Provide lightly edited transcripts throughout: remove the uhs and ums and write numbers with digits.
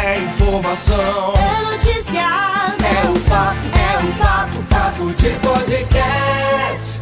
é informação, é notícia, é o papo de podcast.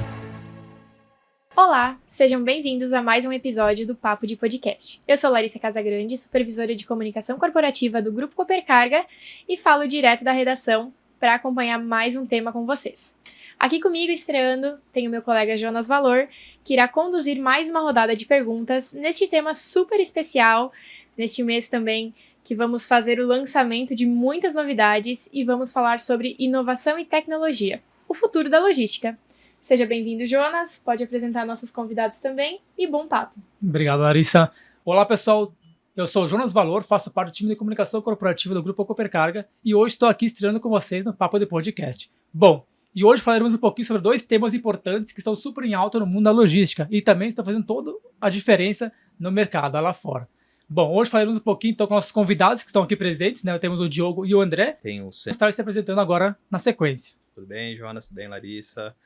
Olá, sejam bem-vindos a mais um episódio do Papo de Podcast. Eu sou Larissa Casagrande, supervisora de comunicação corporativa do Grupo Coopercarga e falo direto da redação para acompanhar mais um tema com vocês. Aqui comigo, estreando, tem o meu colega Jonas Valor, que irá conduzir mais uma rodada de perguntas neste tema super especial, neste mês também que vamos fazer o lançamento de muitas novidades e vamos falar sobre inovação e tecnologia, o futuro da logística. Seja bem-vindo, Jonas, pode apresentar nossos convidados também e bom papo. Obrigado, Larissa. Olá, pessoal. Eu sou o Jonas Valor, faço parte do time de comunicação corporativa do Grupo Coopercarga e hoje estou aqui estreando com vocês no Papo de Podcast. Bom, e hoje falaremos um pouquinho sobre dois temas importantes que estão super em alta no mundo da logística e também estão fazendo toda a diferença no mercado lá fora. Bom, hoje falaremos um pouquinho então com nossos convidados que estão aqui presentes, né? Temos o Diogo e o André. Tem o Estar se apresentando agora na sequência. Tudo bem, Jonas? Tudo bem, Larissa?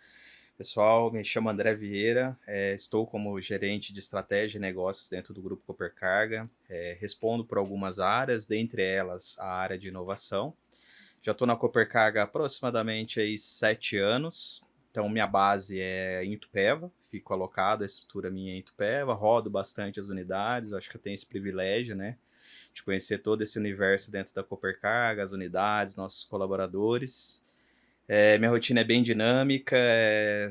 Pessoal, me chamo André Vieira, estou como gerente de estratégia e negócios dentro do Grupo Coopercarga, respondo por algumas áreas, dentre elas a área de inovação. Já estou na Coopercarga há aproximadamente aí 7 anos, então minha base é em Itupeva, fico alocado, a estrutura minha é em Itupeva, rodo bastante as unidades, acho que eu tenho esse privilégio, né, de conhecer todo esse universo dentro da Coopercarga, as unidades, nossos colaboradores. Minha rotina é bem dinâmica,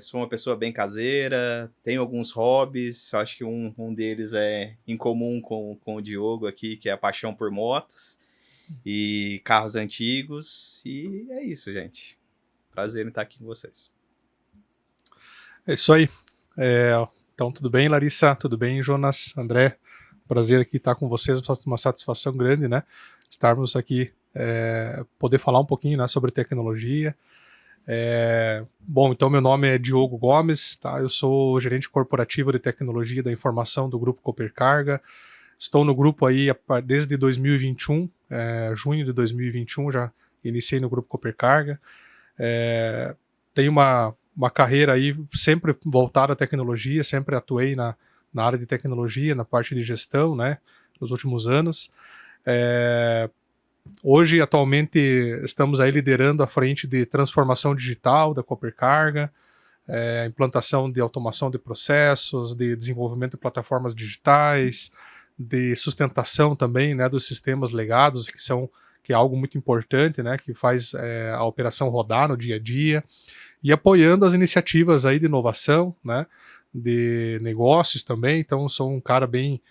sou uma pessoa bem caseira, tenho alguns hobbies, acho que um deles é em comum com o Diogo aqui, que é a paixão por motos e carros antigos, e é isso, gente. Prazer em estar aqui com vocês. É isso aí. Então, tudo bem, Larissa? Tudo bem, Jonas? André? Prazer aqui estar com vocês, uma satisfação grande, né? Estarmos aqui, poder falar um pouquinho, né, sobre tecnologia. Bom, então meu nome é Diogo Gomes, tá? Eu sou gerente corporativo de tecnologia da informação do Grupo Coopercarga. Estou no grupo aí desde 2021, junho de 2021, já iniciei no Grupo Coopercarga. Tenho uma carreira aí sempre voltada à tecnologia, sempre atuei na área de tecnologia, na parte de gestão, né, nos últimos anos. Hoje, atualmente, estamos aí liderando a frente de transformação digital da Coopercarga, implantação de automação de processos, de desenvolvimento de plataformas digitais, de sustentação também, né, dos sistemas legados, que é algo muito importante, né, que faz a operação rodar no dia a dia, e apoiando as iniciativas aí de inovação, né, de negócios também. Então, sou um cara bem...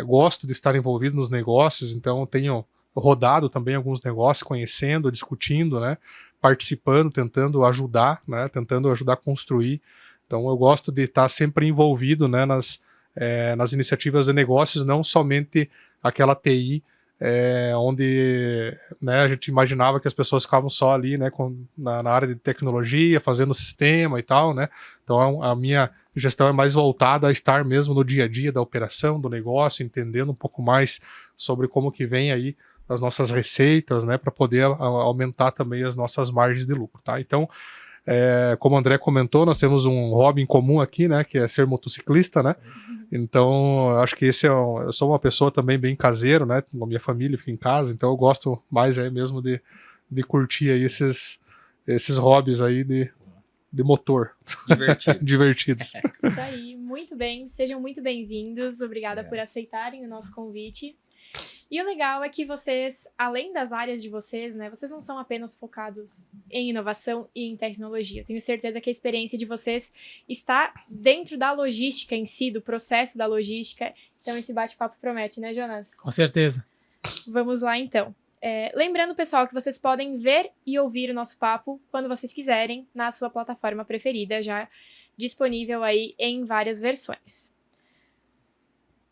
gosto de estar envolvido nos negócios, então tenho rodado também alguns negócios, conhecendo, discutindo, né, participando, tentando ajudar, né, a construir. Então eu gosto de estar sempre envolvido, né, nas iniciativas de negócios, não somente aquela TI, onde, né, a gente imaginava que as pessoas ficavam só ali, né, na área de tecnologia, fazendo sistema e tal, né. Então a minha gestão é mais voltada a estar mesmo no dia a dia da operação, do negócio, entendendo um pouco mais sobre como que vem aí as nossas receitas, né, para poder aumentar também as nossas margens de lucro, tá? Então, como o André comentou, nós temos um hobby em comum aqui, né, que é ser motociclista, né? Então, acho que eu sou uma pessoa também bem caseiro, né? A minha família fica em casa, então eu gosto mais mesmo de curtir aí esses hobbies aí de motor. Divertidos. Isso aí, muito bem, sejam muito bem-vindos, obrigada por aceitarem o nosso convite. E o legal é que vocês, além das áreas de vocês, né, vocês não são apenas focados em inovação e em tecnologia. Eu tenho certeza que a experiência de vocês está dentro da logística em si, do processo da logística. Então esse bate-papo promete, né, Jonas? Com certeza. Vamos lá, então. Lembrando, pessoal, que vocês podem ver e ouvir o nosso papo quando vocês quiserem, na sua plataforma preferida, já disponível aí em várias versões.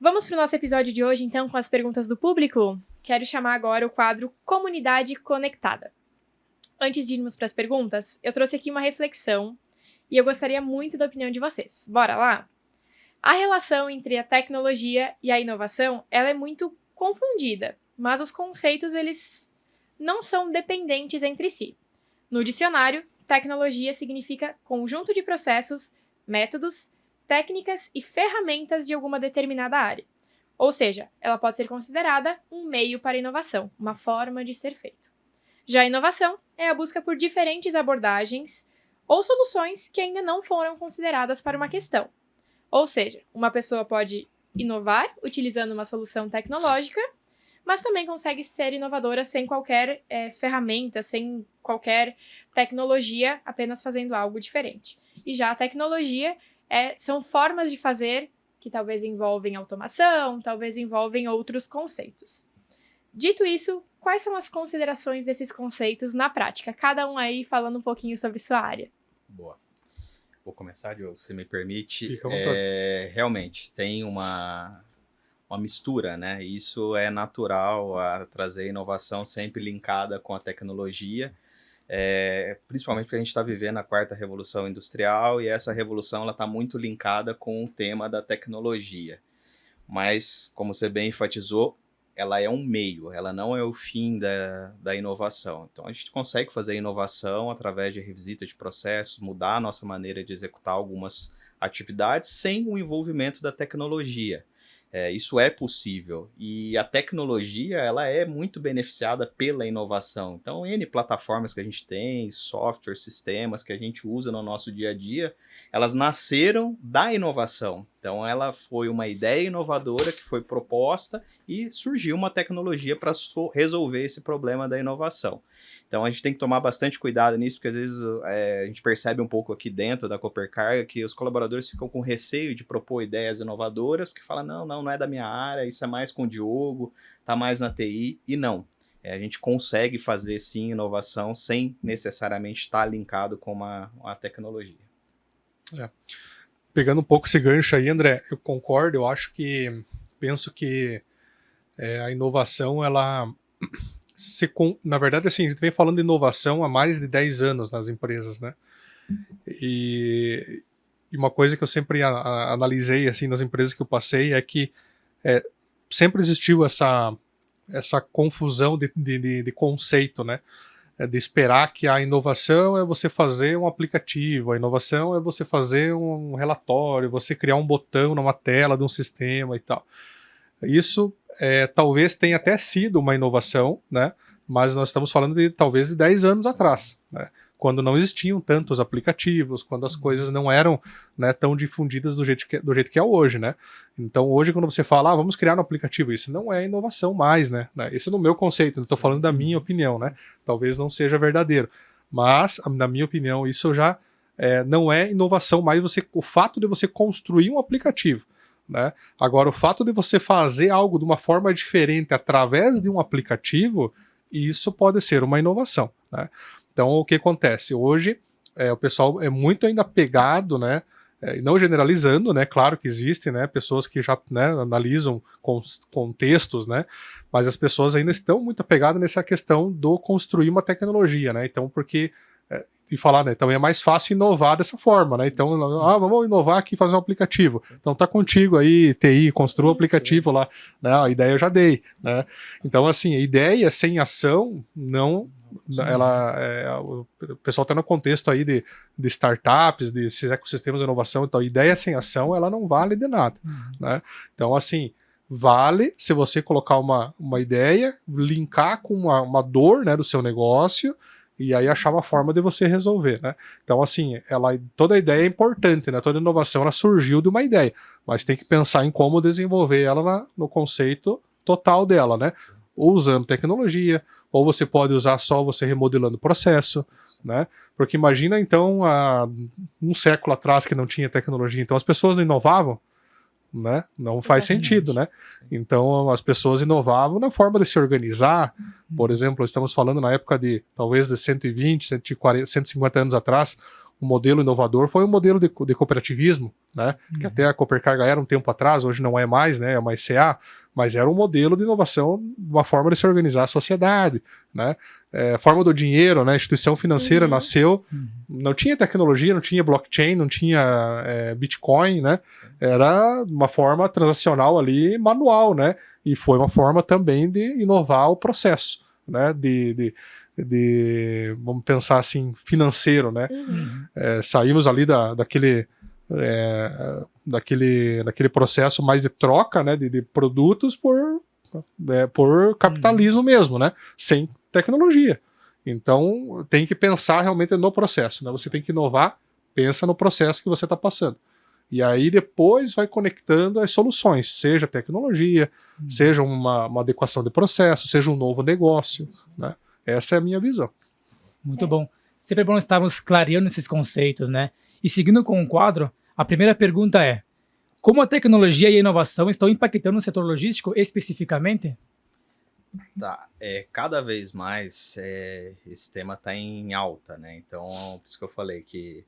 Vamos para o nosso episódio de hoje, então, com as perguntas do público? Quero chamar agora o quadro Comunidade Conectada. Antes de irmos para as perguntas, eu trouxe aqui uma reflexão e eu gostaria muito da opinião de vocês. Bora lá? A relação entre a tecnologia e a inovação, ela é muito confundida, mas os conceitos, eles não são dependentes entre si. No dicionário, tecnologia significa conjunto de processos, métodos, técnicas e ferramentas de alguma determinada área. Ou seja, ela pode ser considerada um meio para a inovação, uma forma de ser feito. Já a inovação é a busca por diferentes abordagens ou soluções que ainda não foram consideradas para uma questão. Ou seja, uma pessoa pode inovar utilizando uma solução tecnológica, mas também consegue ser inovadora sem qualquer ferramenta, sem qualquer tecnologia, apenas fazendo algo diferente. E já a tecnologia são formas de fazer que talvez envolvem automação, talvez envolvem outros conceitos. Dito isso, quais são as considerações desses conceitos na prática? Cada um aí falando um pouquinho sobre sua área. Boa. Vou começar, Diogo, se me permite. Fica à vontade. Realmente, tem uma mistura, né? Isso é natural, a trazer inovação sempre linkada com a tecnologia, principalmente porque a gente está vivendo a 4ª Revolução Industrial e essa revolução está muito linkada com o tema da tecnologia. Mas, como você bem enfatizou, ela é um meio, ela não é o fim da inovação. Então, a gente consegue fazer inovação através de revisita de processos, mudar a nossa maneira de executar algumas atividades sem o envolvimento da tecnologia. Isso é possível. E a tecnologia, ela é muito beneficiada pela inovação. Então, N plataformas que a gente tem, software, sistemas que a gente usa no nosso dia a dia, elas nasceram da inovação. Então, ela foi uma ideia inovadora que foi proposta e surgiu uma tecnologia para resolver esse problema da inovação. Então, a gente tem que tomar bastante cuidado nisso, porque às vezes a gente percebe um pouco aqui dentro da Coopercarga que os colaboradores ficam com receio de propor ideias inovadoras, porque falam, não é da minha área, isso é mais com o Diogo, tá mais na TI, e não. A gente consegue fazer, sim, inovação sem necessariamente estar linkado com a tecnologia. Pegando um pouco esse gancho aí, André, eu concordo, penso que a inovação, ela... Na verdade, assim, a gente vem falando de inovação há mais de 10 anos nas empresas, né? E uma coisa que eu sempre analisei, assim, nas empresas que eu passei é que sempre existiu essa confusão de conceito, né? De esperar que a inovação é você fazer um aplicativo, a inovação é você fazer um relatório, você criar um botão numa tela de um sistema e tal. Isso talvez tenha até sido uma inovação, né? Mas nós estamos falando talvez de 10 anos atrás, né? Quando não existiam tantos aplicativos, quando as coisas não eram, né, tão difundidas do jeito que é hoje, né? Então hoje quando você fala, vamos criar um aplicativo, isso não é inovação mais, né? Esse é no meu conceito, não estou falando da minha opinião, né? Talvez não seja verdadeiro, mas na minha opinião isso já não é inovação mais, o fato de você construir um aplicativo, né? Agora, o fato de você fazer algo de uma forma diferente através de um aplicativo, isso pode ser uma inovação, né? Então, o que acontece? Hoje, o pessoal é muito ainda pegado, né? Não generalizando, né? Claro que existem, né, pessoas que já, né, analisam contextos, né? Mas as pessoas ainda estão muito apegadas nessa questão do construir uma tecnologia, né? Então, porque... E falar, né? Então é mais fácil inovar dessa forma, né? Então, vamos inovar aqui e fazer um aplicativo. Então tá contigo aí, TI, construa o aplicativo lá, né? A ideia eu já dei, né? Então, assim, a ideia sem ação, não... o pessoal está no contexto aí de startups, de ecossistemas de inovação, então a ideia sem ação, ela não vale de nada, né? Então, assim, vale se você colocar uma ideia, linkar com uma dor, né, do seu negócio, e aí achar uma forma de você resolver, né? Então, assim, toda ideia é importante, né? Toda inovação, ela surgiu de uma ideia, mas tem que pensar em como desenvolver ela no conceito total dela, né? Ou usando tecnologia, ou você pode usar só você remodelando o processo, né? Porque imagina, então, há um século atrás que não tinha tecnologia, então as pessoas não inovavam, né? Não faz sentido, né? Então as pessoas inovavam na forma de se organizar. Por exemplo, estamos falando na época de talvez de 120, 140, 150 anos atrás, o modelo inovador foi um modelo de cooperativismo, né? Que até a Coopercarga era um tempo atrás, hoje não é mais, né? É uma ICA, mas era um modelo de inovação, uma forma de se organizar a sociedade, né? A forma do dinheiro, né? A instituição financeira nasceu, não tinha tecnologia, não tinha blockchain, não tinha Bitcoin, né? Era uma forma transacional ali, manual, né? E foi uma forma também de inovar o processo, né? Vamos pensar assim, financeiro, né? Saímos ali daquele daquele processo mais de troca, né, de produtos por capitalismo mesmo, né, sem tecnologia. Então tem que pensar realmente no processo, né? Você tem que inovar, pensa no processo que você está passando. E aí depois vai conectando as soluções, seja tecnologia, seja uma adequação de processo, seja um novo negócio, né? Essa é a minha visão. Muito bom. Sempre é bom estarmos clareando esses conceitos, né? E seguindo com o quadro, a primeira pergunta é: como a tecnologia e a inovação estão impactando o setor logístico especificamente? Tá, cada vez mais esse tema está em alta, né? Então, por isso que eu falei que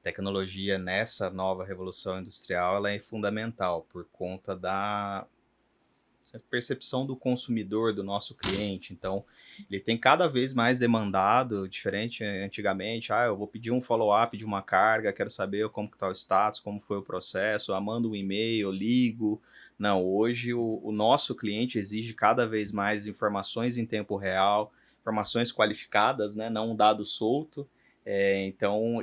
tecnologia nessa nova revolução industrial ela é fundamental por conta da percepção do consumidor, do nosso cliente. Então, ele tem cada vez mais demandado, diferente antigamente, eu vou pedir um follow-up de uma carga, quero saber como que está o status, como foi o processo, mando um e-mail, ligo. Não, hoje o nosso cliente exige cada vez mais informações em tempo real, informações qualificadas, né, não um dado solto. Então,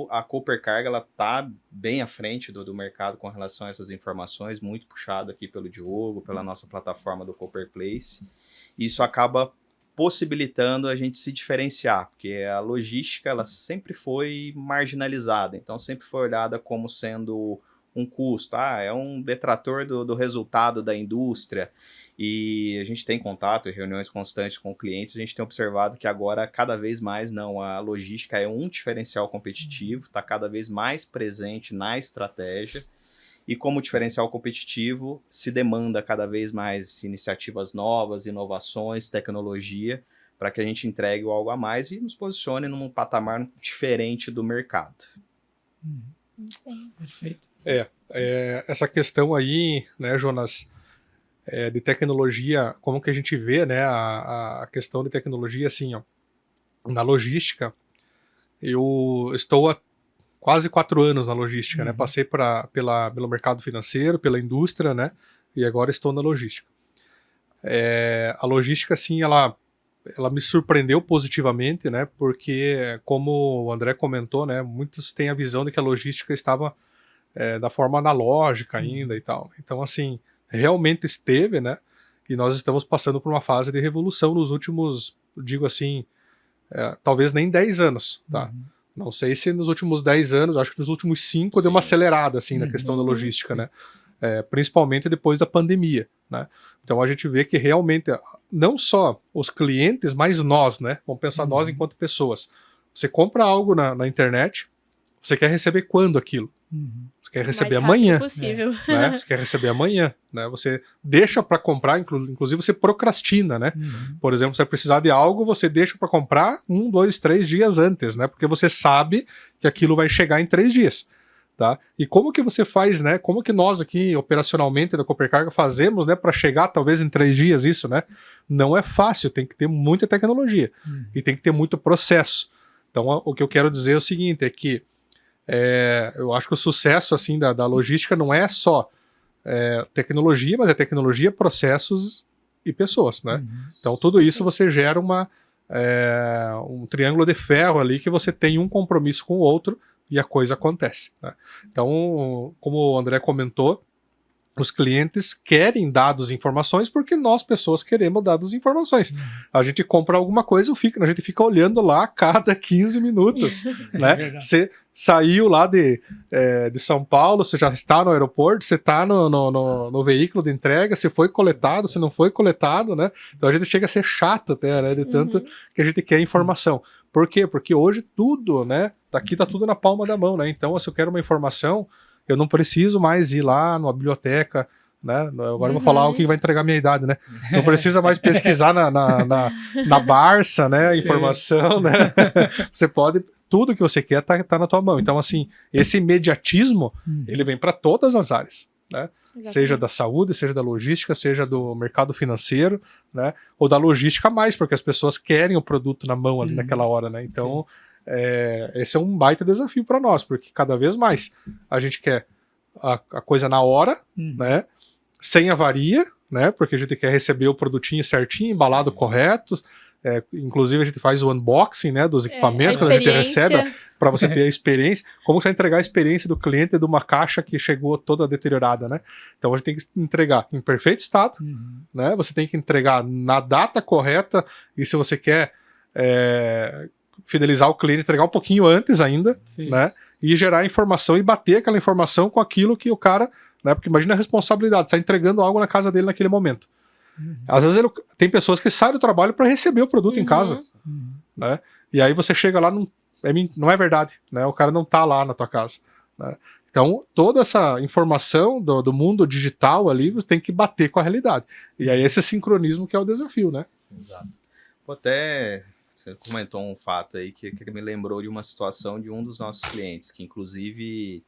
a Cooper Carga está bem à frente do mercado com relação a essas informações, muito puxado aqui pelo Diogo, pela nossa plataforma do Cooper Place. Isso acaba possibilitando a gente se diferenciar, porque a logística ela sempre foi marginalizada, então sempre foi olhada como sendo um custo, é um detrator do resultado da indústria. E a gente tem contato e reuniões constantes com clientes, a gente tem observado que agora, cada vez mais, a logística é um diferencial competitivo, está cada vez mais presente na estratégia, e como diferencial competitivo, se demanda cada vez mais iniciativas novas, inovações, tecnologia, para que a gente entregue algo a mais e nos posicione num patamar diferente do mercado. Perfeito. Essa questão aí, né, Jonas, de tecnologia, como que a gente vê, né, a questão de tecnologia, assim, na logística, eu estou há quase 4 anos na logística, né, passei pelo mercado financeiro, pela indústria, né, e agora estou na logística. A logística, assim, ela me surpreendeu positivamente, né, porque, como o André comentou, né, muitos têm a visão de que a logística estava da forma analógica ainda e tal. Então, assim, realmente esteve, né? E nós estamos passando por uma fase de revolução nos últimos, digo assim, talvez nem 10 anos, tá? Não sei se nos últimos 10 anos, acho que nos últimos 5 deu uma acelerada, assim, na questão da logística, né? Principalmente depois da pandemia, né? Então a gente vê que realmente, não só os clientes, mas nós, né? Vamos pensar nós enquanto pessoas. Você compra algo na internet, você quer receber quando aquilo? Você quer receber amanhã, possível. né? Você quer receber amanhã, né? Você deixa para comprar, inclusive você procrastina, né? Por exemplo, você vai precisar de algo, você deixa para comprar 1, 2, 3 dias antes, né? Porque você sabe que aquilo vai chegar em 3 dias, tá? E como que você faz, né? Como que nós aqui operacionalmente da Cooper Carga fazemos, né? Para chegar talvez em 3 dias isso, né? Não é fácil, tem que ter muita tecnologia e tem que ter muito processo. Então, o que eu quero dizer é o seguinte, é que eu acho que o sucesso assim da logística não é só tecnologia, mas é tecnologia, processos e pessoas, né? Então tudo isso você gera um triângulo de ferro ali que você tem um compromisso com o outro e a coisa acontece, né? Então, como o André comentou, os clientes querem dados e informações porque nós, pessoas, queremos dados e informações. A gente compra alguma coisa, a gente fica olhando lá a cada 15 minutos. Né? Você saiu lá de São Paulo, você já está no aeroporto, você está no veículo de entrega, você foi coletado, você não foi coletado, né? Então a gente chega a ser chato até, né? De tanto que a gente quer informação. Por quê? Porque hoje tudo, né? Daqui tá tudo na palma da mão, né? Então, se eu quero uma informação, eu não preciso mais ir lá numa biblioteca, né? Agora eu vou falar algo que vai entregar a minha idade, né? Não precisa mais pesquisar na Barça, né? Informação, né? Você pode, tudo que você quer tá na tua mão. Então, assim, esse imediatismo, ele vem para todas as áreas, né? Seja da saúde, seja da logística, seja do mercado financeiro, né? Ou da logística mais, porque as pessoas querem o produto na mão ali naquela hora, né? Então, esse é um baita desafio para nós, porque cada vez mais a gente quer a coisa na hora, né? Sem avaria, né? Porque a gente quer receber o produtinho certinho, embalado correto, Inclusive a gente faz o unboxing, né, dos equipamentos quando a gente recebe, para você ter a experiência, como você vai entregar a experiência do cliente de uma caixa que chegou toda deteriorada, né? Então a gente tem que entregar em perfeito estado, né? Você tem que entregar na data correta, e se você quer fidelizar o cliente, entregar um pouquinho antes ainda, né? E gerar informação e bater aquela informação com aquilo que o cara, né? Porque imagina a responsabilidade, você está entregando algo na casa dele naquele momento. Às vezes tem pessoas que saem do trabalho para receber o produto em casa, né? E aí você chega lá, não é verdade, né? O cara não tá lá na tua casa, né? Então, toda essa informação do mundo digital ali, você tem que bater com a realidade. E aí esse sincronismo que é o desafio, né? Exato. Até você comentou um fato aí que me lembrou de uma situação de um dos nossos clientes, que inclusive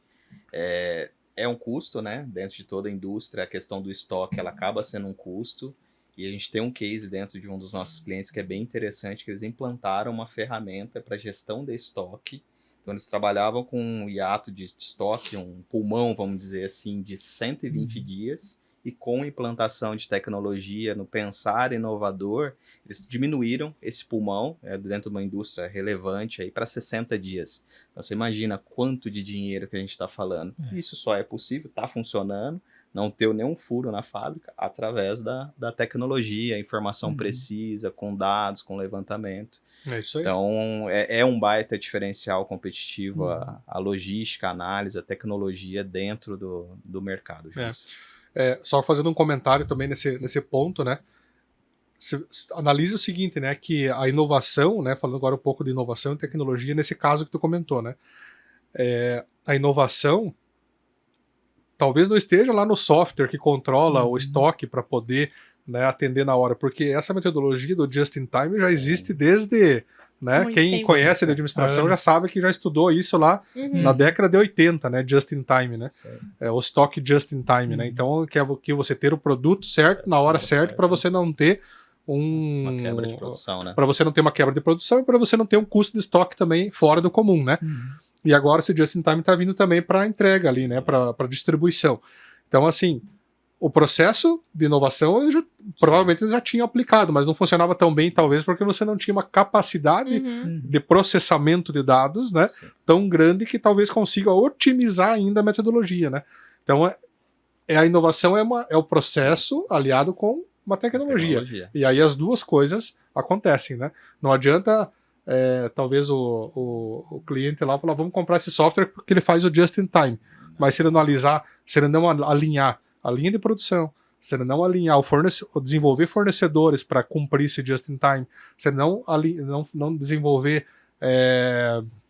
é um custo, né? Dentro de toda a indústria, a questão do estoque, ela acaba sendo um custo. E a gente tem um case dentro de um dos nossos clientes que é bem interessante, que eles implantaram uma ferramenta para gestão de estoque. Então eles trabalhavam com um hiato de estoque, um pulmão, vamos dizer assim, de 120 dias. E com implantação de tecnologia no pensar inovador, eles diminuíram esse pulmão dentro de uma indústria relevante para 60 dias. Então você imagina quanto de dinheiro que a gente está falando. Isso só é possível, está funcionando, não ter nenhum furo na fábrica através da tecnologia, informação precisa, com dados, com levantamento. É isso aí. Então é um baita diferencial competitivo a logística, a análise, a tecnologia dentro do mercado. Só fazendo um comentário também nesse ponto, né? Analise o seguinte, né? Que a inovação, né? Falando agora um pouco de inovação e tecnologia, nesse caso que tu comentou, né? A inovação talvez não esteja lá no software que controla o estoque para poder, né, atender na hora, porque essa metodologia do just-in-time já existe desde... Né? Quem conhece de administração já sabe que já estudou isso lá na década de 80, né? Just in time, né? O estoque just in time, né? Então, que você ter o produto certo na hora certa para você não ter uma quebra de produção, né? Para você não ter uma quebra de produção e para você não ter um custo de estoque também fora do comum, né? E agora esse just in time está vindo também para entrega ali, né? Para distribuição. Então, assim, o processo de inovação provavelmente eles já tinham aplicado, mas não funcionava tão bem, talvez, porque você não tinha uma capacidade de processamento de dados, né, tão grande que talvez consiga otimizar ainda a metodologia, né? Então, a inovação é o processo aliado com uma tecnologia. E aí as duas coisas acontecem, né? Não adianta, talvez, o cliente lá falar, vamos comprar esse software porque ele faz o just in time. Mas se ele não alinhar a linha de produção, se ele não alinhar desenvolver fornecedores para cumprir esse just-in-time, se ele não desenvolver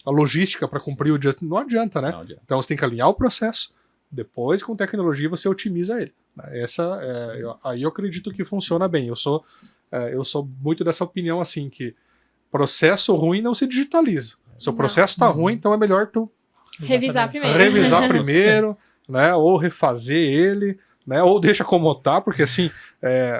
a logística para cumprir o just-in-time, não adianta, né? Não adianta. Então você tem que alinhar o processo, depois com tecnologia você otimiza ele. Aí eu acredito que funciona bem. Eu sou muito dessa opinião assim, que processo ruim não se digitaliza. Se o processo está ruim, então é melhor tu revisar primeiro, né, ou refazer ele, né, ou deixa como tá, porque assim,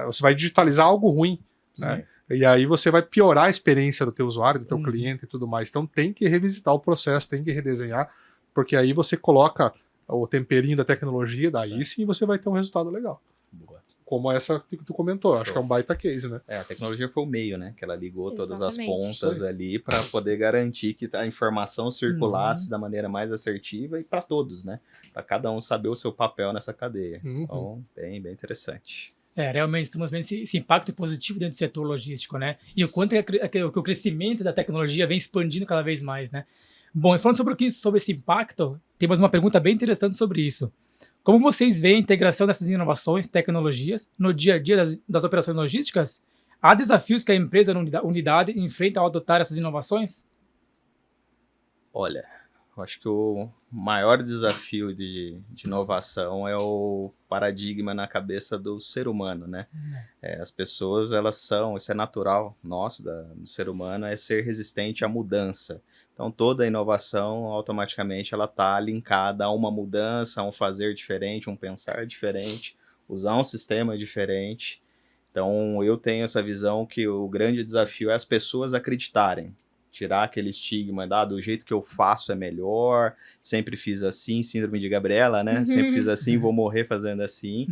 você vai digitalizar algo ruim, né, e aí você vai piorar a experiência do teu usuário, do teu cliente e tudo mais. Então tem que revisitar o processo, tem que redesenhar, porque aí você coloca o temperinho da tecnologia, daí sim você vai ter um resultado legal. Boa. Como essa que tu comentou, acho que é um baita case, né? A tecnologia foi o meio, né? Que ela ligou todas as pontas ali para poder garantir que a informação circulasse da maneira mais assertiva e para todos, né? Para cada um saber o seu papel nessa cadeia. Então, bem interessante. Realmente estamos vendo esse impacto positivo dentro do setor logístico, né? E o quanto o crescimento da tecnologia vem expandindo cada vez mais, né? Bom, e falando sobre esse impacto, temos uma pergunta bem interessante sobre isso. Como vocês veem a integração dessas inovações, tecnologias, no dia a dia das operações logísticas? Há desafios que a empresa, a unidade, enfrenta ao adotar essas inovações? Olha, eu acho que o maior desafio de inovação é o paradigma na cabeça do ser humano, né? As pessoas, isso é natural nosso, do ser humano, é ser resistente à mudança. Então, toda inovação, automaticamente, ela está linkada a uma mudança, a um fazer diferente, um pensar diferente, usar um sistema diferente. Então, eu tenho essa visão que o grande desafio é as pessoas acreditarem, tirar aquele estigma, do jeito que eu faço é melhor, sempre fiz assim, síndrome de Gabriela, né? Sempre fiz assim, vou morrer fazendo assim.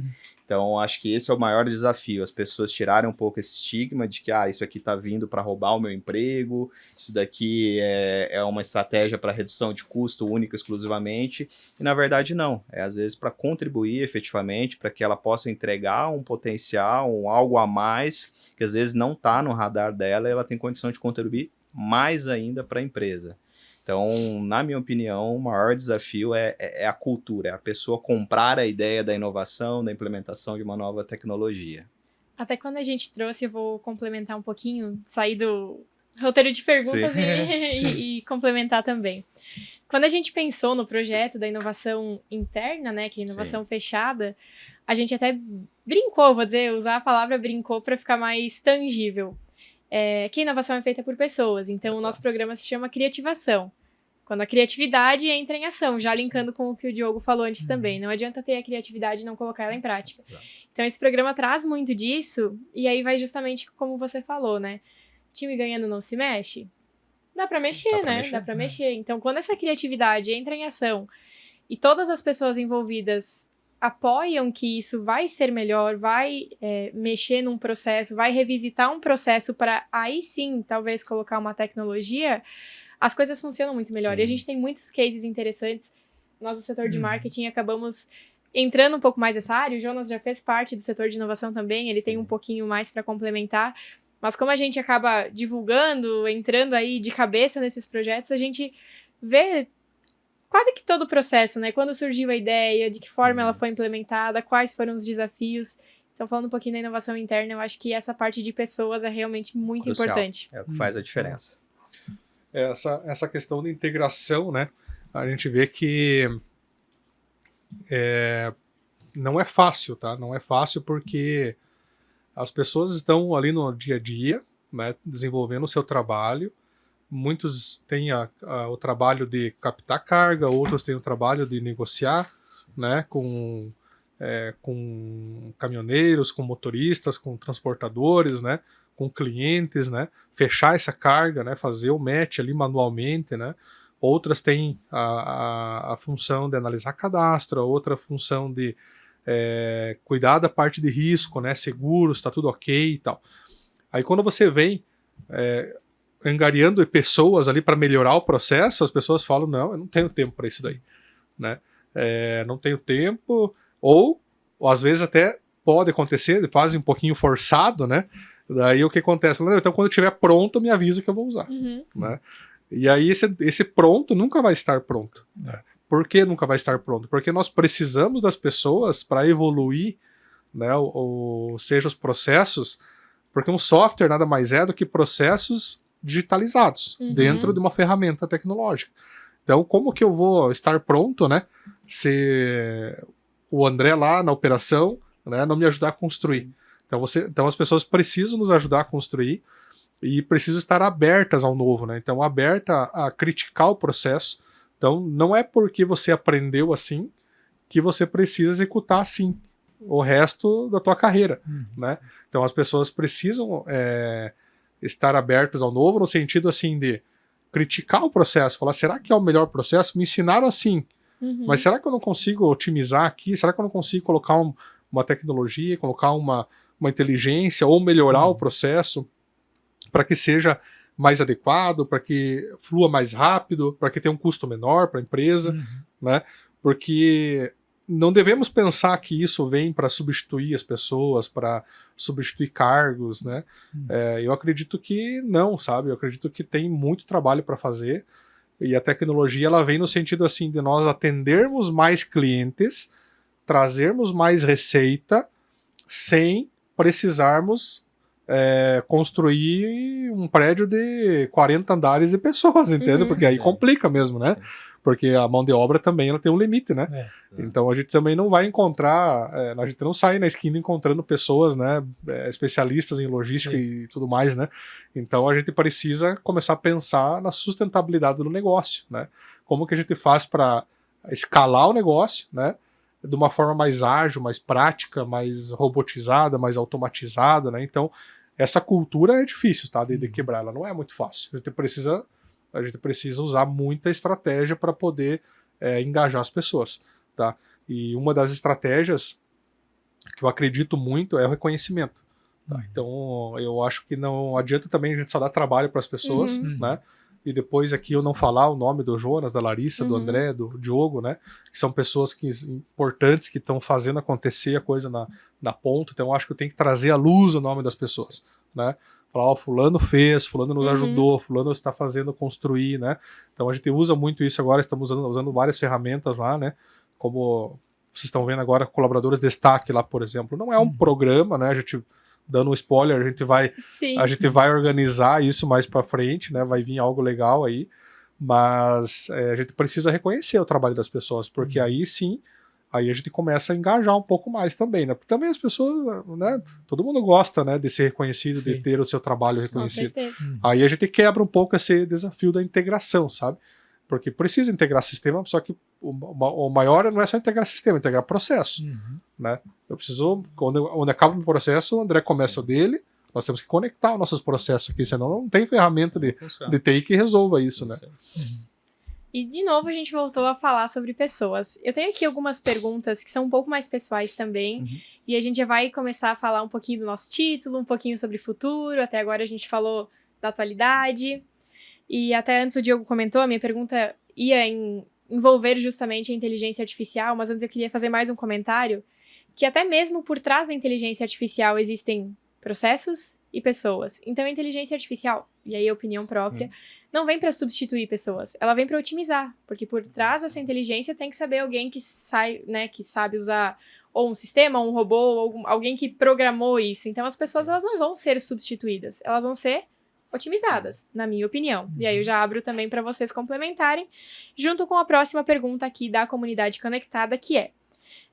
Então, acho que esse é o maior desafio, as pessoas tirarem um pouco esse estigma de que isso aqui está vindo para roubar o meu emprego, isso daqui é uma estratégia para redução de custo única exclusivamente, e na verdade não, é às vezes para contribuir efetivamente, para que ela possa entregar um potencial, algo a mais, que às vezes não está no radar dela, e ela tem condição de contribuir mais ainda para a empresa. Então, na minha opinião, o maior desafio é a cultura, é a pessoa comprar a ideia da inovação, da implementação de uma nova tecnologia. Até quando a gente trouxe, eu vou complementar um pouquinho, sair do roteiro de perguntas e complementar também. Quando a gente pensou no projeto da inovação interna, né, que é a inovação fechada, a gente até brincou, vou dizer, usar a palavra brincou para ficar mais tangível. Que a inovação é feita por pessoas, então o nosso programa se chama Criativação. Quando a criatividade entra em ação, já linkando com o que o Diogo falou antes também. Não adianta ter a criatividade e não colocar ela em prática. Exato. Então esse programa traz muito disso, e aí vai justamente como você falou, né? Time ganhando não se mexe? Dá pra mexer, né? Dá pra mexer. Então quando essa criatividade entra em ação e todas as pessoas envolvidas apoiam que isso vai ser melhor, vai mexer num processo, vai revisitar um processo para aí sim, talvez, colocar uma tecnologia, as coisas funcionam muito melhor. Sim. E a gente tem muitos cases interessantes. Nós, do setor de marketing, acabamos entrando um pouco mais nessa área. O Jonas já fez parte do setor de inovação também, ele tem um pouquinho mais para complementar. Mas como a gente acaba divulgando, entrando aí de cabeça nesses projetos, a gente vê quase que todo o processo, né? Quando surgiu a ideia, de que forma ela foi implementada, quais foram os desafios. Então, falando um pouquinho da inovação interna, eu acho que essa parte de pessoas é realmente muito Crucial. importante. É o que faz a diferença. Essa questão de integração, né? A gente vê que não é fácil, tá? Não é fácil porque as pessoas estão ali no dia a dia, né, desenvolvendo o seu trabalho. Muitos têm o trabalho de captar carga, outros têm o trabalho de negociar, né, com caminhoneiros, com motoristas, com transportadores, né, com clientes, né, fechar essa carga, né, fazer o match ali manualmente, né. Outras têm a função de analisar cadastro, outra função de cuidar da parte de risco, né, seguros, está tudo ok e tal. Aí quando você vem angariando pessoas ali para melhorar o processo, as pessoas falam, não, eu não tenho tempo para isso daí, né? Não tenho tempo, ou às vezes até pode acontecer, fazem um pouquinho forçado, né? Daí o que acontece? Então quando eu estiver pronto, me avisa que eu vou usar, né? E aí esse pronto nunca vai estar pronto, né? Por que nunca vai estar pronto? Porque nós precisamos das pessoas para evoluir, né? Ou seja, os processos, porque um software nada mais é do que processos digitalizados dentro de uma ferramenta tecnológica. Então, como que eu vou estar pronto, né, se o André lá na operação, né, não me ajudar a construir? Então as pessoas precisam nos ajudar a construir e precisam estar abertas ao novo, né? Então, aberta a criticar o processo. Então, não é porque você aprendeu assim que você precisa executar assim o resto da tua carreira, né? Então, as pessoas precisam estar abertos ao novo no sentido assim de criticar o processo, falar, será que é o melhor processo? Me ensinaram assim, mas será que eu não consigo otimizar aqui? Será que eu não consigo colocar uma tecnologia, colocar uma inteligência ou melhorar o processo para que seja mais adequado, para que flua mais rápido, para que tenha um custo menor para a empresa, né? Porque não devemos pensar que isso vem para substituir as pessoas, para substituir cargos, né? Eu acredito que não, sabe? Eu acredito que tem muito trabalho para fazer e a tecnologia ela vem no sentido assim de nós atendermos mais clientes, trazermos mais receita sem precisarmos construir um prédio de 40 andares de pessoas, entende? Porque aí complica mesmo, né? Porque a mão de obra também ela tem um limite, né? Então a gente também não vai encontrar, a gente não sai na esquina encontrando pessoas, né, especialistas em logística e tudo mais, né? Então a gente precisa começar a pensar na sustentabilidade do negócio, né? Como que a gente faz para escalar o negócio, né? De uma forma mais ágil, mais prática, mais robotizada, mais automatizada, né? Então essa cultura é difícil, tá? De quebrar, ela não é muito fácil. A gente precisa usar muita estratégia para poder engajar as pessoas, tá? E uma das estratégias que eu acredito muito é o reconhecimento. Tá? Então, eu acho que não adianta também a gente só dar trabalho para as pessoas, né? E depois aqui eu não falar o nome do Jonas, da Larissa, do André, do Diogo, né? Que são pessoas importantes que estão fazendo acontecer a coisa na ponta. Então, eu acho que eu tenho que trazer à luz o nome das pessoas, né? Falar, ó, fulano fez, fulano nos ajudou, fulano está fazendo construir, né? Então, a gente usa muito isso agora, estamos usando várias ferramentas lá, né? Como vocês estão vendo agora, colaboradores destaque lá, por exemplo. Não é um programa, né? A gente, dando um spoiler, a gente vai organizar isso mais para frente, né? Vai vir algo legal aí, mas a gente precisa reconhecer o trabalho das pessoas, porque aí sim, aí a gente começa a engajar um pouco mais também, né? Porque também as pessoas, né? Todo mundo gosta, né? De ser reconhecido, de ter o seu trabalho reconhecido. Com certeza. Aí a gente quebra um pouco esse desafio da integração, sabe? Porque precisa integrar sistema, só que o maior não é só integrar sistema, é integrar processo, né? Eu preciso, onde acaba o processo, o André começa o dele, nós temos que conectar os nossos processos aqui, senão não tem ferramenta de TI que resolva isso, né? E de novo a gente voltou a falar sobre pessoas. Eu tenho aqui algumas perguntas que são um pouco mais pessoais também, e a gente já vai começar a falar um pouquinho do nosso título, um pouquinho sobre futuro, até agora a gente falou da atualidade, e até antes o Diogo comentou, a minha pergunta ia envolver justamente a inteligência artificial, mas antes eu queria fazer mais um comentário, que até mesmo por trás da inteligência artificial existem processos e pessoas. Então a inteligência artificial, e aí a opinião própria, não vem para substituir pessoas, ela vem para otimizar, porque por trás dessa inteligência tem que saber alguém que sabe usar ou um sistema, ou um robô, ou alguém que programou isso. Então as pessoas elas não vão ser substituídas, elas vão ser otimizadas, na minha opinião. E aí eu já abro também para vocês complementarem, junto com a próxima pergunta aqui da comunidade conectada, que é: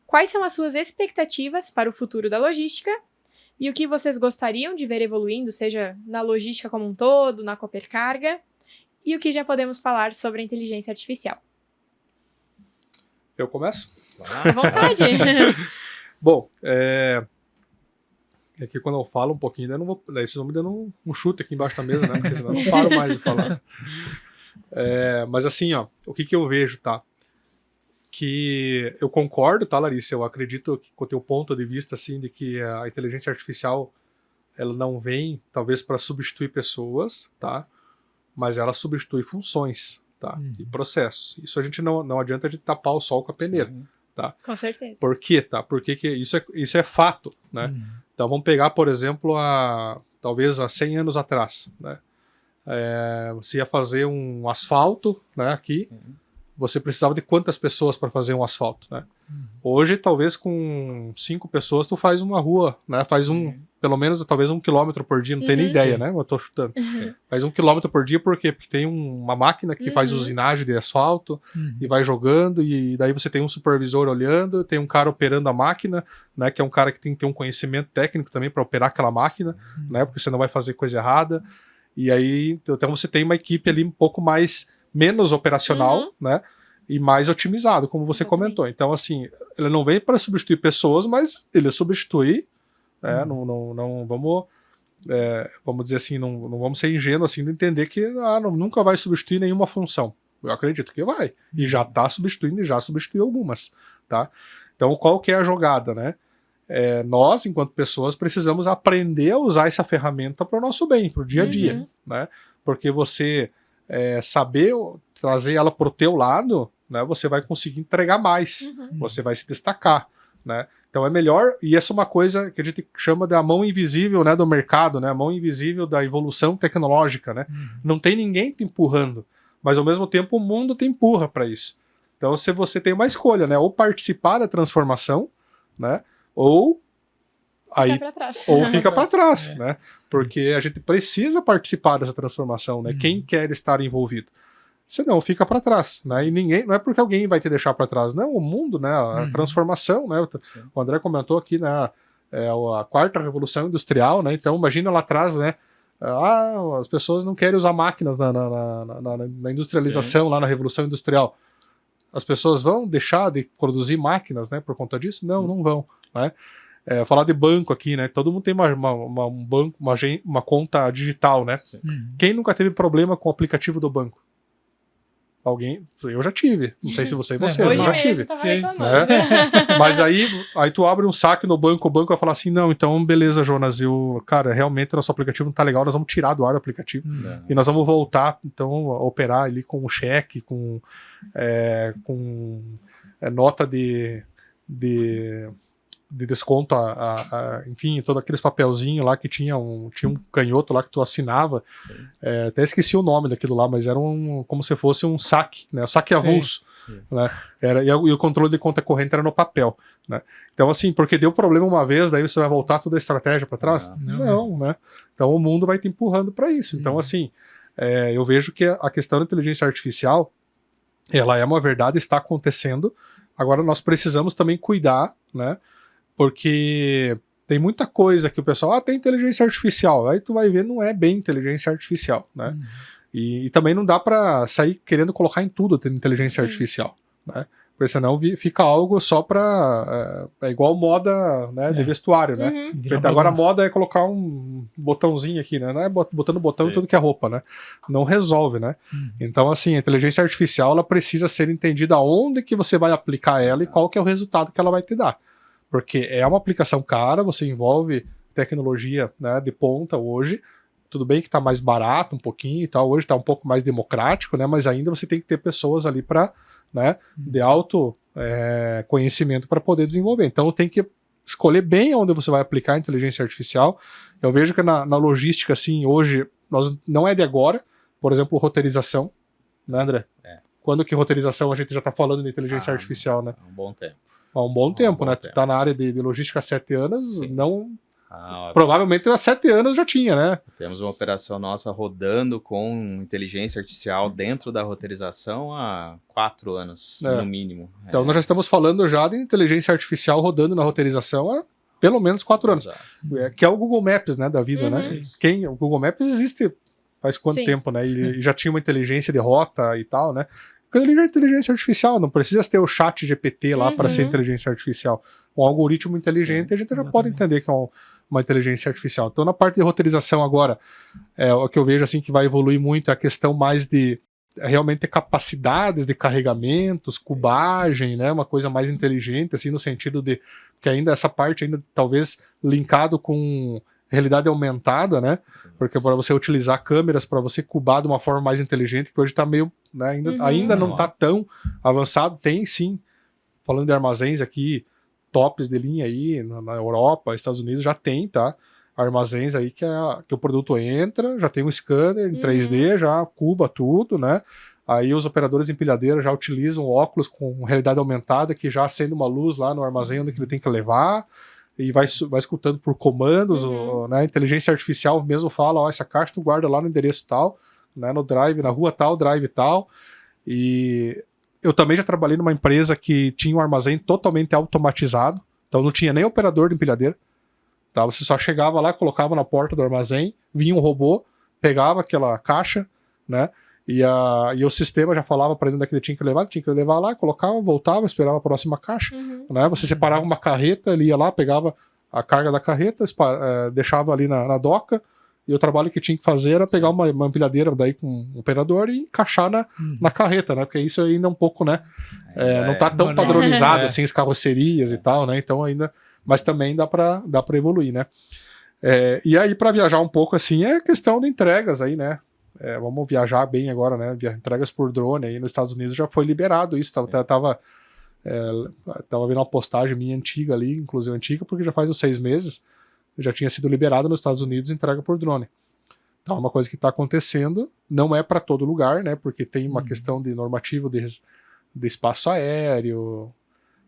quais são as suas expectativas para o futuro da logística e o que vocês gostariam de ver evoluindo, seja na logística como um todo, na Coopercarga, e o que já podemos falar sobre a inteligência artificial? Eu começo? À vontade! Bom, aqui quando eu falo um pouquinho, eu não vou, daí vocês vão me dando um chute aqui embaixo da mesa, né? Porque senão eu não paro mais de falar. Mas assim, ó, o que eu vejo, tá? Que eu concordo, tá, Larissa? Eu acredito que com o teu ponto de vista, assim, de que a inteligência artificial ela não vem, talvez, para substituir pessoas, tá? Mas ela substitui funções, tá? E processos. Isso a gente não adianta de tapar o sol com a peneira, tá? Com certeza. Por quê, tá? Porque isso é fato, né? Então vamos pegar, por exemplo, talvez há 100 anos atrás, né? Você ia fazer um asfalto, né, aqui, você precisava de quantas pessoas para fazer um asfalto, né? Hoje, talvez com 5 pessoas tu faz uma rua, né? Faz pelo menos talvez 1 quilômetro por dia, não tenho nem ideia, né? Eu tô chutando. Faz 1 quilômetro por dia, por quê? Porque tem uma máquina que faz usinagem de asfalto e vai jogando, e daí você tem um supervisor olhando, tem um cara operando a máquina, né? Que é um cara que tem que ter um conhecimento técnico também para operar aquela máquina, né? Porque você não vai fazer coisa errada. E aí, então você tem uma equipe ali um pouco menos operacional, né? E mais otimizado, como você comentou. Então, assim, ele não vem para substituir pessoas, mas ele substitui, não vamos dizer assim, não vamos ser ingênuos assim de entender que nunca vai substituir nenhuma função. Eu acredito que vai. E já está substituindo e já substituiu algumas, tá? Então, qual que é a jogada, né? Nós, enquanto pessoas, precisamos aprender a usar essa ferramenta para o nosso bem, para o dia a dia, né? Porque você saber trazer ela para o teu lado, né, você vai conseguir entregar mais, você vai se destacar, né? Então é melhor, e essa é uma coisa que a gente chama da mão invisível, né, do mercado, né, a mão invisível da evolução tecnológica, né? Não tem ninguém te empurrando, mas ao mesmo tempo o mundo te empurra para isso. Então se você tem uma escolha, né, ou participar da transformação, né, ou fica para trás, né? Porque a gente precisa participar dessa transformação, né? Quem quer estar envolvido? Senão fica para trás, né? E ninguém, não é porque alguém vai te deixar para trás, não, o mundo, né? A transformação, né? O André comentou aqui, né? A quarta revolução industrial, né? Então imagina lá atrás, né? As pessoas não querem usar máquinas na industrialização, lá na revolução industrial. As pessoas vão deixar de produzir máquinas, né? Por conta disso? Não vão, né? Falar de banco aqui, né? Todo mundo tem um banco, uma conta digital, né? Quem nunca teve problema com o aplicativo do banco? Eu já tive. Não sei se você e vocês, Hoje eu já mesmo tive. eu tava Sim. reclamando. Mas aí tu abre um saque no banco, o banco vai falar assim, não, então beleza, Jonas, cara, realmente o nosso aplicativo não tá legal, nós vamos tirar do ar o aplicativo. E nós vamos voltar, então, a operar ali com um cheque, com nota de desconto, enfim, todo aqueles papelzinho lá que tinha um canhoto lá que tu assinava. Até esqueci o nome daquilo lá, mas era como se fosse um saque, né? O saque avulso. Né? E o controle de conta corrente era no papel. Né? Então, assim, porque deu problema uma vez, daí você vai voltar toda a estratégia para trás? Não, né? Então o mundo vai te empurrando para isso. Então, assim, eu vejo que a questão da inteligência artificial, ela é uma verdade, está acontecendo. Agora nós precisamos também cuidar, né? Porque tem muita coisa que o pessoal, tem inteligência artificial. Aí tu vai ver, não é bem inteligência artificial, né? E também não dá para sair querendo colocar em tudo a inteligência artificial, né? Porque senão fica algo só para é igual moda, né, de vestuário, né? Porque agora a moda é colocar um botãozinho aqui, né? Não é botando botão em tudo que é roupa, né? Não resolve, né? Então, assim, a inteligência artificial, ela precisa ser entendida aonde que você vai aplicar ela e qual que é o resultado que ela vai te dar. Porque é uma aplicação cara, você envolve tecnologia, né, de ponta hoje. Tudo bem que está mais barato um pouquinho e tal, hoje está um pouco mais democrático, né, mas ainda você tem que ter pessoas ali para, né, de alto conhecimento para poder desenvolver. Então tem que escolher bem onde você vai aplicar a inteligência artificial. Eu vejo que na logística, assim, hoje, não é de agora, por exemplo, roteirização, né, André? Quando que roteirização a gente já está falando de inteligência artificial, né? Há um bom tempo. Há um bom tempo, né? Tu tá na área de logística há 7 anos, provavelmente há 7 anos já tinha, né? Temos uma operação nossa rodando com inteligência artificial dentro da roteirização há 4 anos, no mínimo. Então nós já estamos falando já de inteligência artificial rodando na roteirização há pelo menos 4 anos. Que é o Google Maps, né, da vida, né? O Google Maps existe faz quanto tempo, né? E já tinha uma inteligência de rota e tal, né? Porque ele já é inteligência artificial, não precisa ter o chat GPT lá para ser inteligência artificial. Um algoritmo inteligente, a gente já pode entender que é uma inteligência artificial. Então, na parte de roteirização agora, o que eu vejo assim que vai evoluir muito é a questão mais de realmente ter capacidades de carregamentos, cubagem, né? Uma coisa mais inteligente, assim, no sentido de que ainda essa parte ainda talvez linkado com realidade aumentada, né? Porque para você utilizar câmeras para você cubar de uma forma mais inteligente, que hoje está meio, né, ainda não está tão avançado. Tem sim, falando de armazéns aqui, tops de linha aí na Europa, Estados Unidos já tem, tá? Armazéns aí que o produto entra, já tem um scanner em 3D, já cuba tudo, né? Aí os operadores de empilhadeira já utilizam óculos com realidade aumentada que já acende uma luz lá no armazém onde que ele tem que levar. E vai escutando por comandos, né? A inteligência artificial mesmo fala, essa caixa tu guarda lá no endereço tal, né? No drive, na rua tal, drive tal. E eu também já trabalhei numa empresa que tinha um armazém totalmente automatizado, então não tinha nem operador de empilhadeira. Tá? Você só chegava lá, colocava na porta do armazém, vinha um robô, pegava aquela caixa, né? E o sistema já falava para ele onde é que ele tinha que levar lá, colocava, voltava, esperava a próxima caixa. Né? Você separava uma carreta, ele ia lá, pegava a carga da carreta, deixava ali na doca, e o trabalho que tinha que fazer era pegar uma empilhadeira daí com um operador e encaixar na carreta, né? Porque isso ainda é um pouco, né? Não está tão padronizado assim, as carrocerias e tal, né? Então ainda, mas também dá para evoluir, né? E aí para viajar um pouco assim é questão de entregas aí, né? Vamos viajar bem agora, né? Entregas por drone aí nos Estados Unidos já foi liberado isso. Tava vendo uma postagem minha antiga ali, inclusive antiga, porque já faz uns 6 meses, já tinha sido liberado nos Estados Unidos entrega por drone. Então é uma coisa que está acontecendo, não é para todo lugar, né? Porque tem uma questão de normativo de espaço aéreo,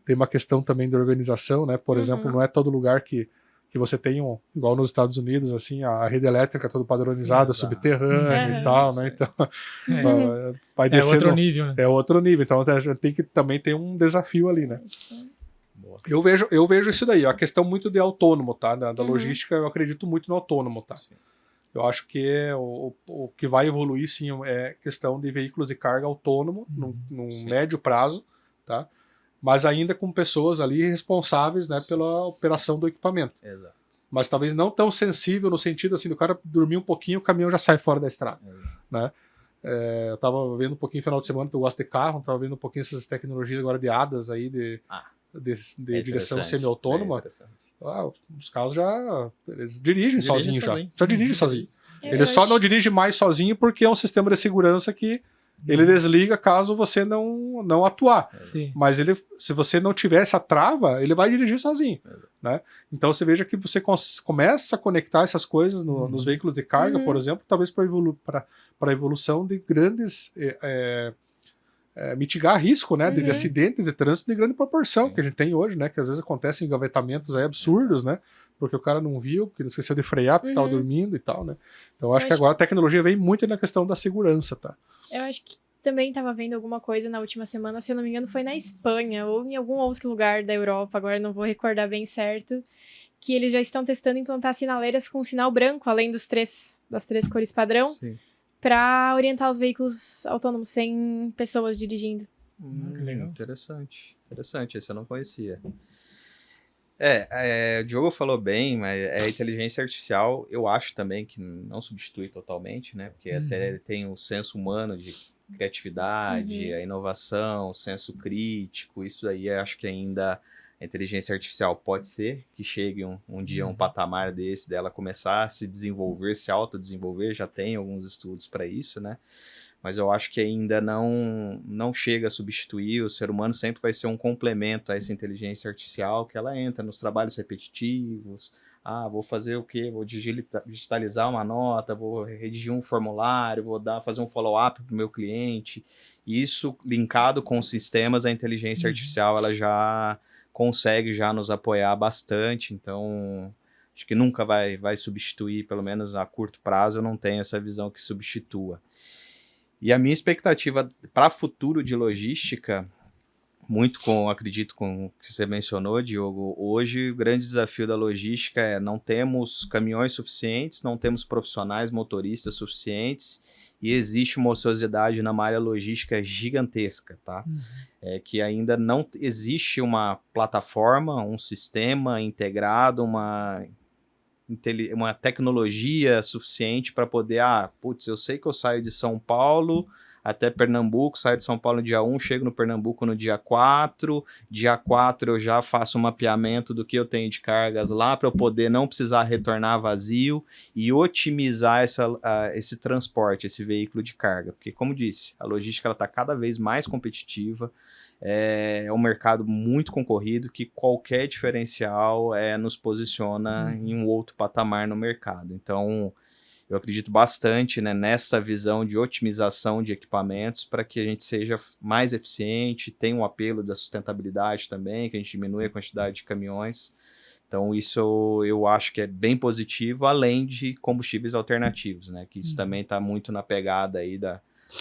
tem uma questão também de organização, né? Por exemplo, não é todo lugar que você tem, igual nos Estados Unidos, assim, a rede elétrica toda padronizada, subterrânea e tal, né? Então, vai descendo. É outro nível, né? É outro nível. Então, a gente tem que também ter um desafio ali, né? Eu vejo isso daí. A questão muito de autônomo, tá? Da logística, eu acredito muito no autônomo, tá? Sim. Eu acho que o que vai evoluir, sim, é questão de veículos de carga autônomo, num médio prazo, tá? Mas ainda com pessoas ali responsáveis, né, pela operação do equipamento. Exato. Mas talvez não tão sensível no sentido assim do cara dormir um pouquinho, o caminhão já sai fora da estrada, né? Eu tava vendo um pouquinho no final de semana, que eu gosto de carro, tava vendo um pouquinho essas tecnologias agora de ADAS aí, de direção semi-autônoma. Os carros eles dirigem sozinhos já dirigem sozinho. Ele só não dirige mais sozinho porque é um sistema de segurança que ele desliga caso você não atuar. Sim. Mas se você não tiver essa trava, ele vai dirigir sozinho. Né? Então você veja que você começa a conectar essas coisas nos veículos de carga, por exemplo, talvez para a evolução de grandes... mitigar risco, né, de acidentes de trânsito de grande proporção que a gente tem hoje, né, que às vezes acontecem engavetamentos aí absurdos, né, porque o cara não viu, porque não esqueceu de frear, porque estava dormindo e tal, né. Então eu acho que agora a tecnologia vem muito na questão da segurança, tá? Eu acho que também estava vendo alguma coisa na última semana, se eu não me engano foi na Espanha ou em algum outro lugar da Europa, agora não vou recordar bem certo, que eles já estão testando implantar sinaleiras com sinal branco, além das três cores padrão, para orientar os veículos autônomos sem pessoas dirigindo. Legal. Interessante, esse eu não conhecia. O Diogo falou bem, mas a inteligência artificial, eu acho também que não substitui totalmente, né? Porque até tem o senso humano de criatividade, a inovação, o senso crítico, isso aí eu acho que ainda a inteligência artificial pode ser que chegue um dia um patamar desse dela começar a se desenvolver, se autodesenvolver, já tem alguns estudos para isso, né? Mas eu acho que ainda não chega a substituir, o ser humano sempre vai ser um complemento a essa inteligência artificial, que ela entra nos trabalhos repetitivos, vou fazer o quê? Vou digitalizar uma nota, vou redigir um formulário, vou fazer um follow-up para o meu cliente. Isso, linkado com os sistemas, a inteligência artificial ela já consegue já nos apoiar bastante, então acho que nunca vai substituir, pelo menos a curto prazo, eu não tenho essa visão que substitua. E a minha expectativa para futuro de logística, acredito com o que você mencionou, Diogo, hoje o grande desafio da logística não temos caminhões suficientes, não temos profissionais motoristas suficientes e existe uma ociosidade na malha logística gigantesca, tá? Que ainda não existe uma plataforma, um sistema integrado, uma tecnologia suficiente para poder, eu sei que eu saio de São Paulo até Pernambuco, saio de São Paulo no dia 1, chego no Pernambuco no dia 4, dia 4 eu já faço um mapeamento do que eu tenho de cargas lá para eu poder não precisar retornar vazio e otimizar esse transporte, esse veículo de carga, porque como disse, a logística está cada vez mais competitiva, é um mercado muito concorrido que qualquer diferencial nos posiciona em um outro patamar no mercado. Então, eu acredito bastante, né, nessa visão de otimização de equipamentos para que a gente seja mais eficiente, tenha um apelo da sustentabilidade também, que a gente diminua a quantidade de caminhões. Então, isso eu acho que é bem positivo, além de combustíveis alternativos, né, que isso também está muito na pegada aí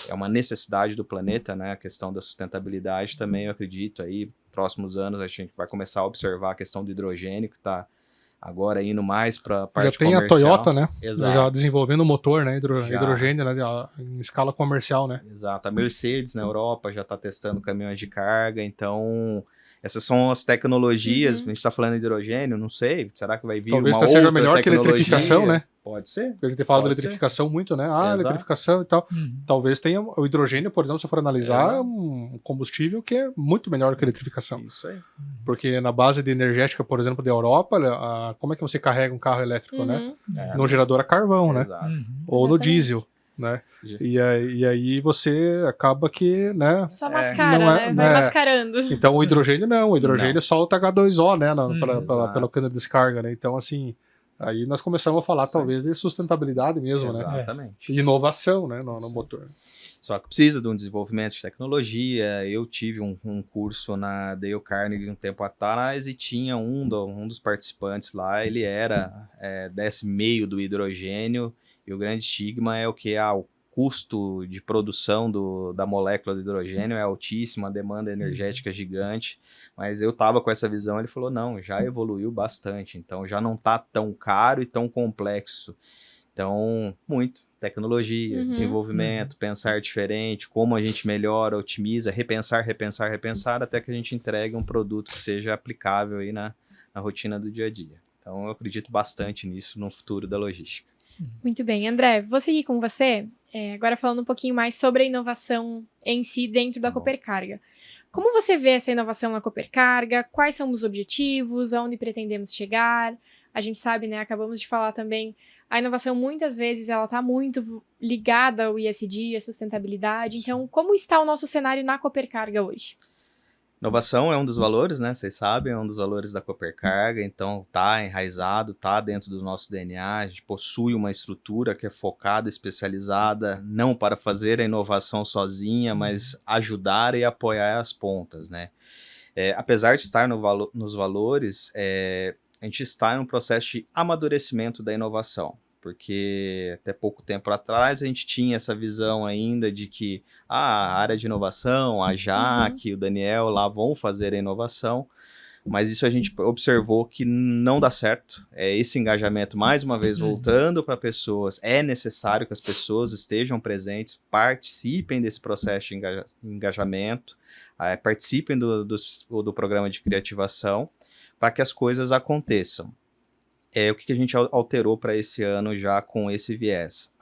é uma necessidade do planeta, né? A questão da sustentabilidade também, eu acredito, aí, próximos anos a gente vai começar a observar a questão do hidrogênio, que está agora indo mais para a parte comercial. Já tem a Toyota, né? Exato. Já desenvolvendo motor, né? Hidrogênio, né? Em escala comercial, né? Exato. A Mercedes na Europa já está testando caminhões de carga, então... Essas são as tecnologias, a gente está falando de hidrogênio, não sei, será que vai vir talvez uma outra seja melhor que a eletrificação, né? Pode ser. Porque a gente fala da eletrificação muito, né? Eletrificação e tal. Talvez tenha o hidrogênio, por exemplo, se for analisar, um combustível que é muito melhor que a eletrificação. Isso aí. Porque na base de energética, por exemplo, da Europa, como é que você carrega um carro elétrico, né? No gerador a carvão, né? Ou no diesel. Né? E aí você acaba que, né? Só mascara, né? Vai mascarando. Então o hidrogênio não, o hidrogênio solta H2O, né? Pela cana de descarga, né? Então, assim, aí nós começamos a falar talvez de sustentabilidade mesmo, né? Exatamente. E inovação, né? No motor. Só que precisa de um desenvolvimento de tecnologia. Eu tive um curso na Dale Carnegie um tempo atrás e tinha um dos participantes lá, ele era desse meio do hidrogênio. E o grande estigma é o que? O custo de produção da molécula do hidrogênio é altíssimo, a demanda energética é gigante, mas eu estava com essa visão, ele falou, não, já evoluiu bastante, então já não está tão caro e tão complexo. Então, muito. Tecnologia, desenvolvimento, pensar diferente, como a gente melhora, otimiza, repensar, até que a gente entregue um produto que seja aplicável aí na rotina do dia a dia. Então, eu acredito bastante nisso no futuro da logística. Muito bem. André, vou seguir com você. Agora falando um pouquinho mais sobre a inovação em si dentro da Tá bom. Coopercarga. Como você vê essa inovação na Coopercarga? Quais são os objetivos? Aonde pretendemos chegar? A gente sabe, né? Acabamos de falar também, a inovação muitas vezes ela está muito ligada ao ESG, à sustentabilidade. Então, como está o nosso cenário na Coopercarga hoje? Inovação é um dos valores, né? Vocês sabem, é um dos valores da Coopercarga, então tá enraizado, tá dentro do nosso DNA. A gente possui uma estrutura que é focada, especializada, não para fazer a inovação sozinha, mas ajudar e apoiar as pontas, né? Apesar de estar nos valores, a gente está em um processo de amadurecimento da inovação, porque até pouco tempo atrás a gente tinha essa visão ainda de que a área de inovação, a Jaque, o Daniel lá vão fazer a inovação, mas isso a gente observou que não dá certo. Esse engajamento, mais uma vez, voltando para pessoas, é necessário que as pessoas estejam presentes, participem desse processo de engajamento, participem do programa de criativação, para que as coisas aconteçam. O que a gente alterou para esse ano já com esse viés?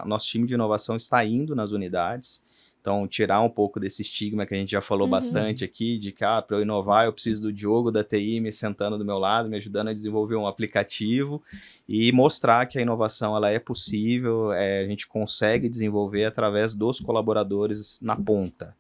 Nosso time de inovação está indo nas unidades, então tirar um pouco desse estigma que a gente já falou bastante aqui, de que para eu inovar eu preciso do Diogo da TI me sentando do meu lado, me ajudando a desenvolver um aplicativo e mostrar que a inovação ela é possível, a gente consegue desenvolver através dos colaboradores na ponta.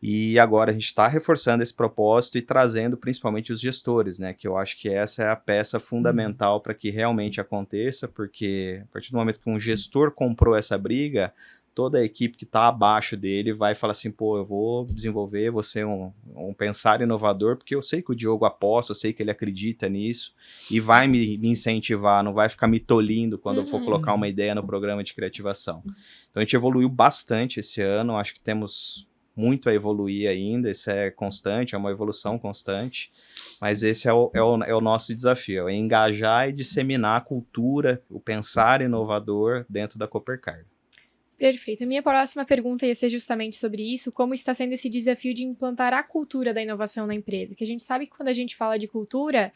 E agora a gente está reforçando esse propósito e trazendo principalmente os gestores, né? Que eu acho que essa é a peça fundamental para que realmente aconteça, porque a partir do momento que um gestor comprou essa briga, toda a equipe que está abaixo dele vai falar assim, pô, eu vou desenvolver, vou ser um pensar inovador, porque eu sei que o Diogo aposta, eu sei que ele acredita nisso e vai me incentivar, não vai ficar me tolindo quando eu for colocar uma ideia no programa de criativação. Então a gente evoluiu bastante esse ano, acho que temos muito a evoluir ainda, isso é constante, é uma evolução constante, mas esse é o nosso desafio, é engajar e disseminar a cultura, o pensar inovador dentro da Coopercarga. Perfeito. A minha próxima pergunta ia ser justamente sobre isso, como está sendo esse desafio de implantar a cultura da inovação na empresa, que a gente sabe que quando a gente fala de cultura,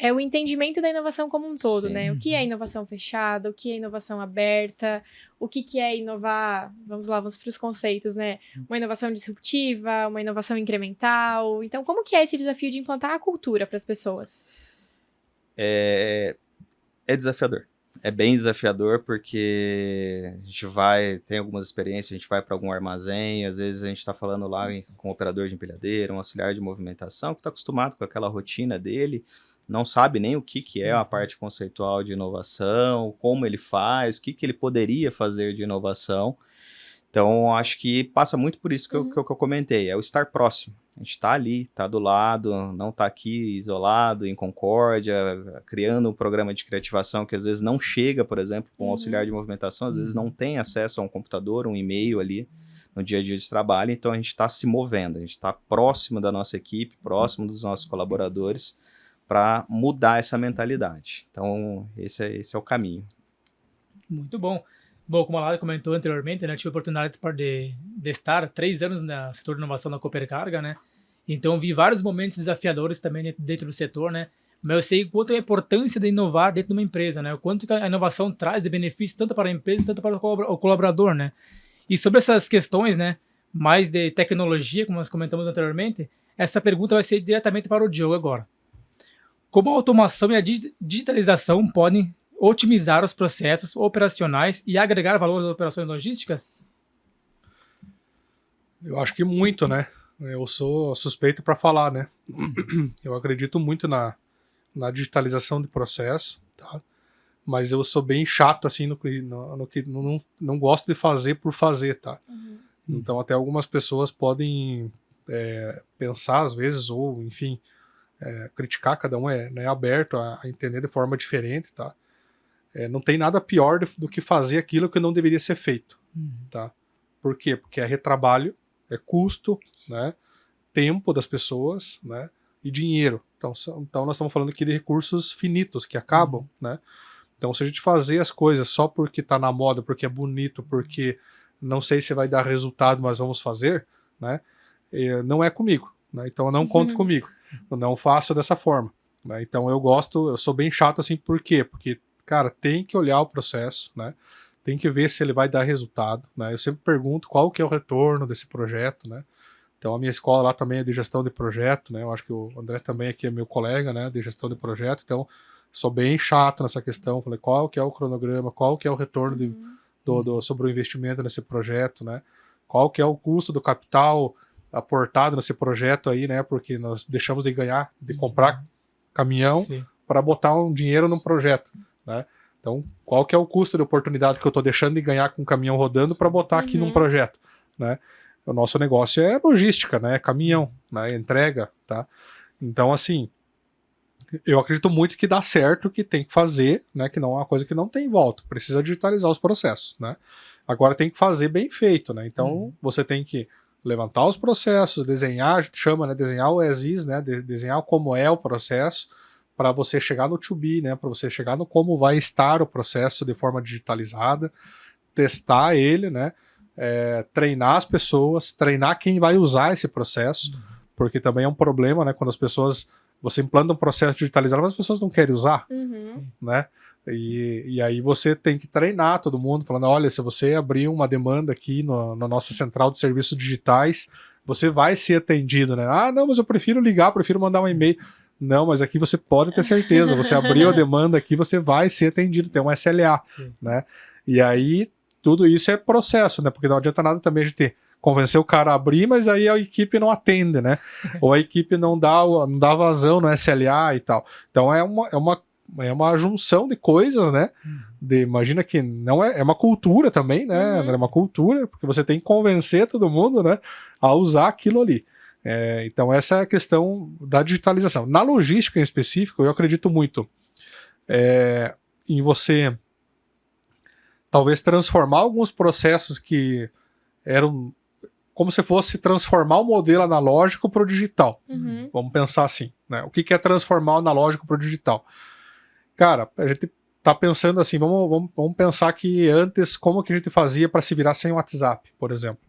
é o entendimento da inovação como um todo, Sim. né? O que é inovação fechada, o que é inovação aberta, o que é inovar, vamos para os conceitos, né? Uma inovação disruptiva, uma inovação incremental. Então, como que é esse desafio de implantar a cultura para as pessoas? É desafiador. É bem desafiador porque a gente tem algumas experiências, a gente vai para algum armazém, às vezes a gente está falando lá com um operador de empilhadeira, um auxiliar de movimentação, que está acostumado com aquela rotina dele, não sabe nem o que é a parte conceitual de inovação, como ele faz, o que ele poderia fazer de inovação. Então, acho que passa muito por isso que eu comentei, é o estar próximo. A gente está ali, está do lado, não está aqui isolado, em concórdia, criando um programa de criativação que às vezes não chega, por exemplo, com um auxiliar de movimentação, às vezes não tem acesso a um computador, um e-mail ali no dia a dia de trabalho, então a gente está se movendo, a gente está próximo da nossa equipe, próximo dos nossos colaboradores, para mudar essa mentalidade. Então, esse é o caminho. Muito bom. Bom, como a Lara comentou anteriormente, né, eu tive a oportunidade de estar 3 anos no setor de inovação da Coopercarga, né? Então, vi vários momentos desafiadores também dentro do setor, né? Mas eu sei o quanto é a importância de inovar dentro de uma empresa, né? O quanto a inovação traz de benefício tanto para a empresa, tanto para o colaborador, né? E sobre essas questões, né, mais de tecnologia, como nós comentamos anteriormente, essa pergunta vai ser diretamente para o Diogo agora. Como a automação e a digitalização podem otimizar os processos operacionais e agregar valor às operações logísticas? Eu acho que muito, né? Eu sou suspeito para falar, né? Eu acredito muito na digitalização de processo, tá? Mas eu sou bem chato, assim, no que não gosto de fazer por fazer, tá? Então, até algumas pessoas podem pensar, às vezes, ou, enfim, criticar, cada um é aberto a entender de forma diferente, tá? Não tem nada pior do que fazer aquilo que não deveria ser feito, tá? Por quê? Porque é retrabalho, é custo, né? Tempo das pessoas, né? E dinheiro. Então nós estamos falando aqui de recursos finitos que acabam, né? Então, se a gente fazer as coisas só porque tá na moda, porque é bonito, porque não sei se vai dar resultado, mas vamos fazer, né? Não é comigo, né? Então eu não conto comigo. Eu não faço dessa forma, né? Então eu sou bem chato assim, por quê? Porque, cara, tem que olhar o processo, né? tem que ver se ele vai dar resultado, né? Eu sempre pergunto qual que é o retorno desse projeto, né? Então a minha escola lá também é de gestão de projeto, né? Eu acho que o André também aqui é meu colega, né? De gestão de projeto, então sou bem chato nessa questão. Falei, qual que é o cronograma, qual que é o retorno sobre o investimento nesse projeto, né? Qual que é o custo do capital aportado nesse projeto aí, né? Porque nós deixamos de ganhar, de comprar caminhão para botar um dinheiro num projeto, né? Então, qual que é o custo de oportunidade que eu estou deixando de ganhar com o caminhão rodando para botar aqui num projeto, né? O nosso negócio é logística, né? É caminhão, né? Entrega, tá? Então, assim, eu acredito muito que dá certo, que tem que fazer, né? Que não é uma coisa que não tem volta. Precisa digitalizar os processos, né? Agora tem que fazer bem feito, né? Então, você tem que levantar os processos, desenhar, a gente chama, né? Desenhar o as is, né? Desenhar como é o processo, para você chegar no to be, né? Para você chegar no como vai estar o processo de forma digitalizada, testar ele, né? Treinar as pessoas, treinar quem vai usar esse processo, porque também é um problema, né? Quando as pessoas, você implanta um processo digitalizado, mas as pessoas não querem usar, né? E aí você tem que treinar todo mundo, falando, olha, se você abrir uma demanda aqui na nossa central de serviços digitais, você vai ser atendido, né? Ah, não, mas eu prefiro ligar, prefiro mandar um e-mail. Não, mas aqui você pode ter certeza, você abriu a demanda aqui, você vai ser atendido, tem um SLA, né? E aí, tudo isso é processo, né? Porque não adianta nada também a gente convencer o cara a abrir, mas aí a equipe não atende, né? Ou a equipe não dá vazão no SLA e tal. Então é uma junção de coisas, né? Imagina que não é uma cultura também, né? É uma cultura, porque você tem que convencer todo mundo, né? A usar aquilo ali. Então essa é a questão da digitalização. Na logística em específico, eu acredito muito em você talvez transformar alguns processos que eram como se fosse transformar o modelo analógico para o digital. Vamos pensar assim, né? O que é transformar o analógico para o digital? Cara, a gente tá pensando assim, vamos pensar que antes como que a gente fazia para se virar sem o WhatsApp, por exemplo.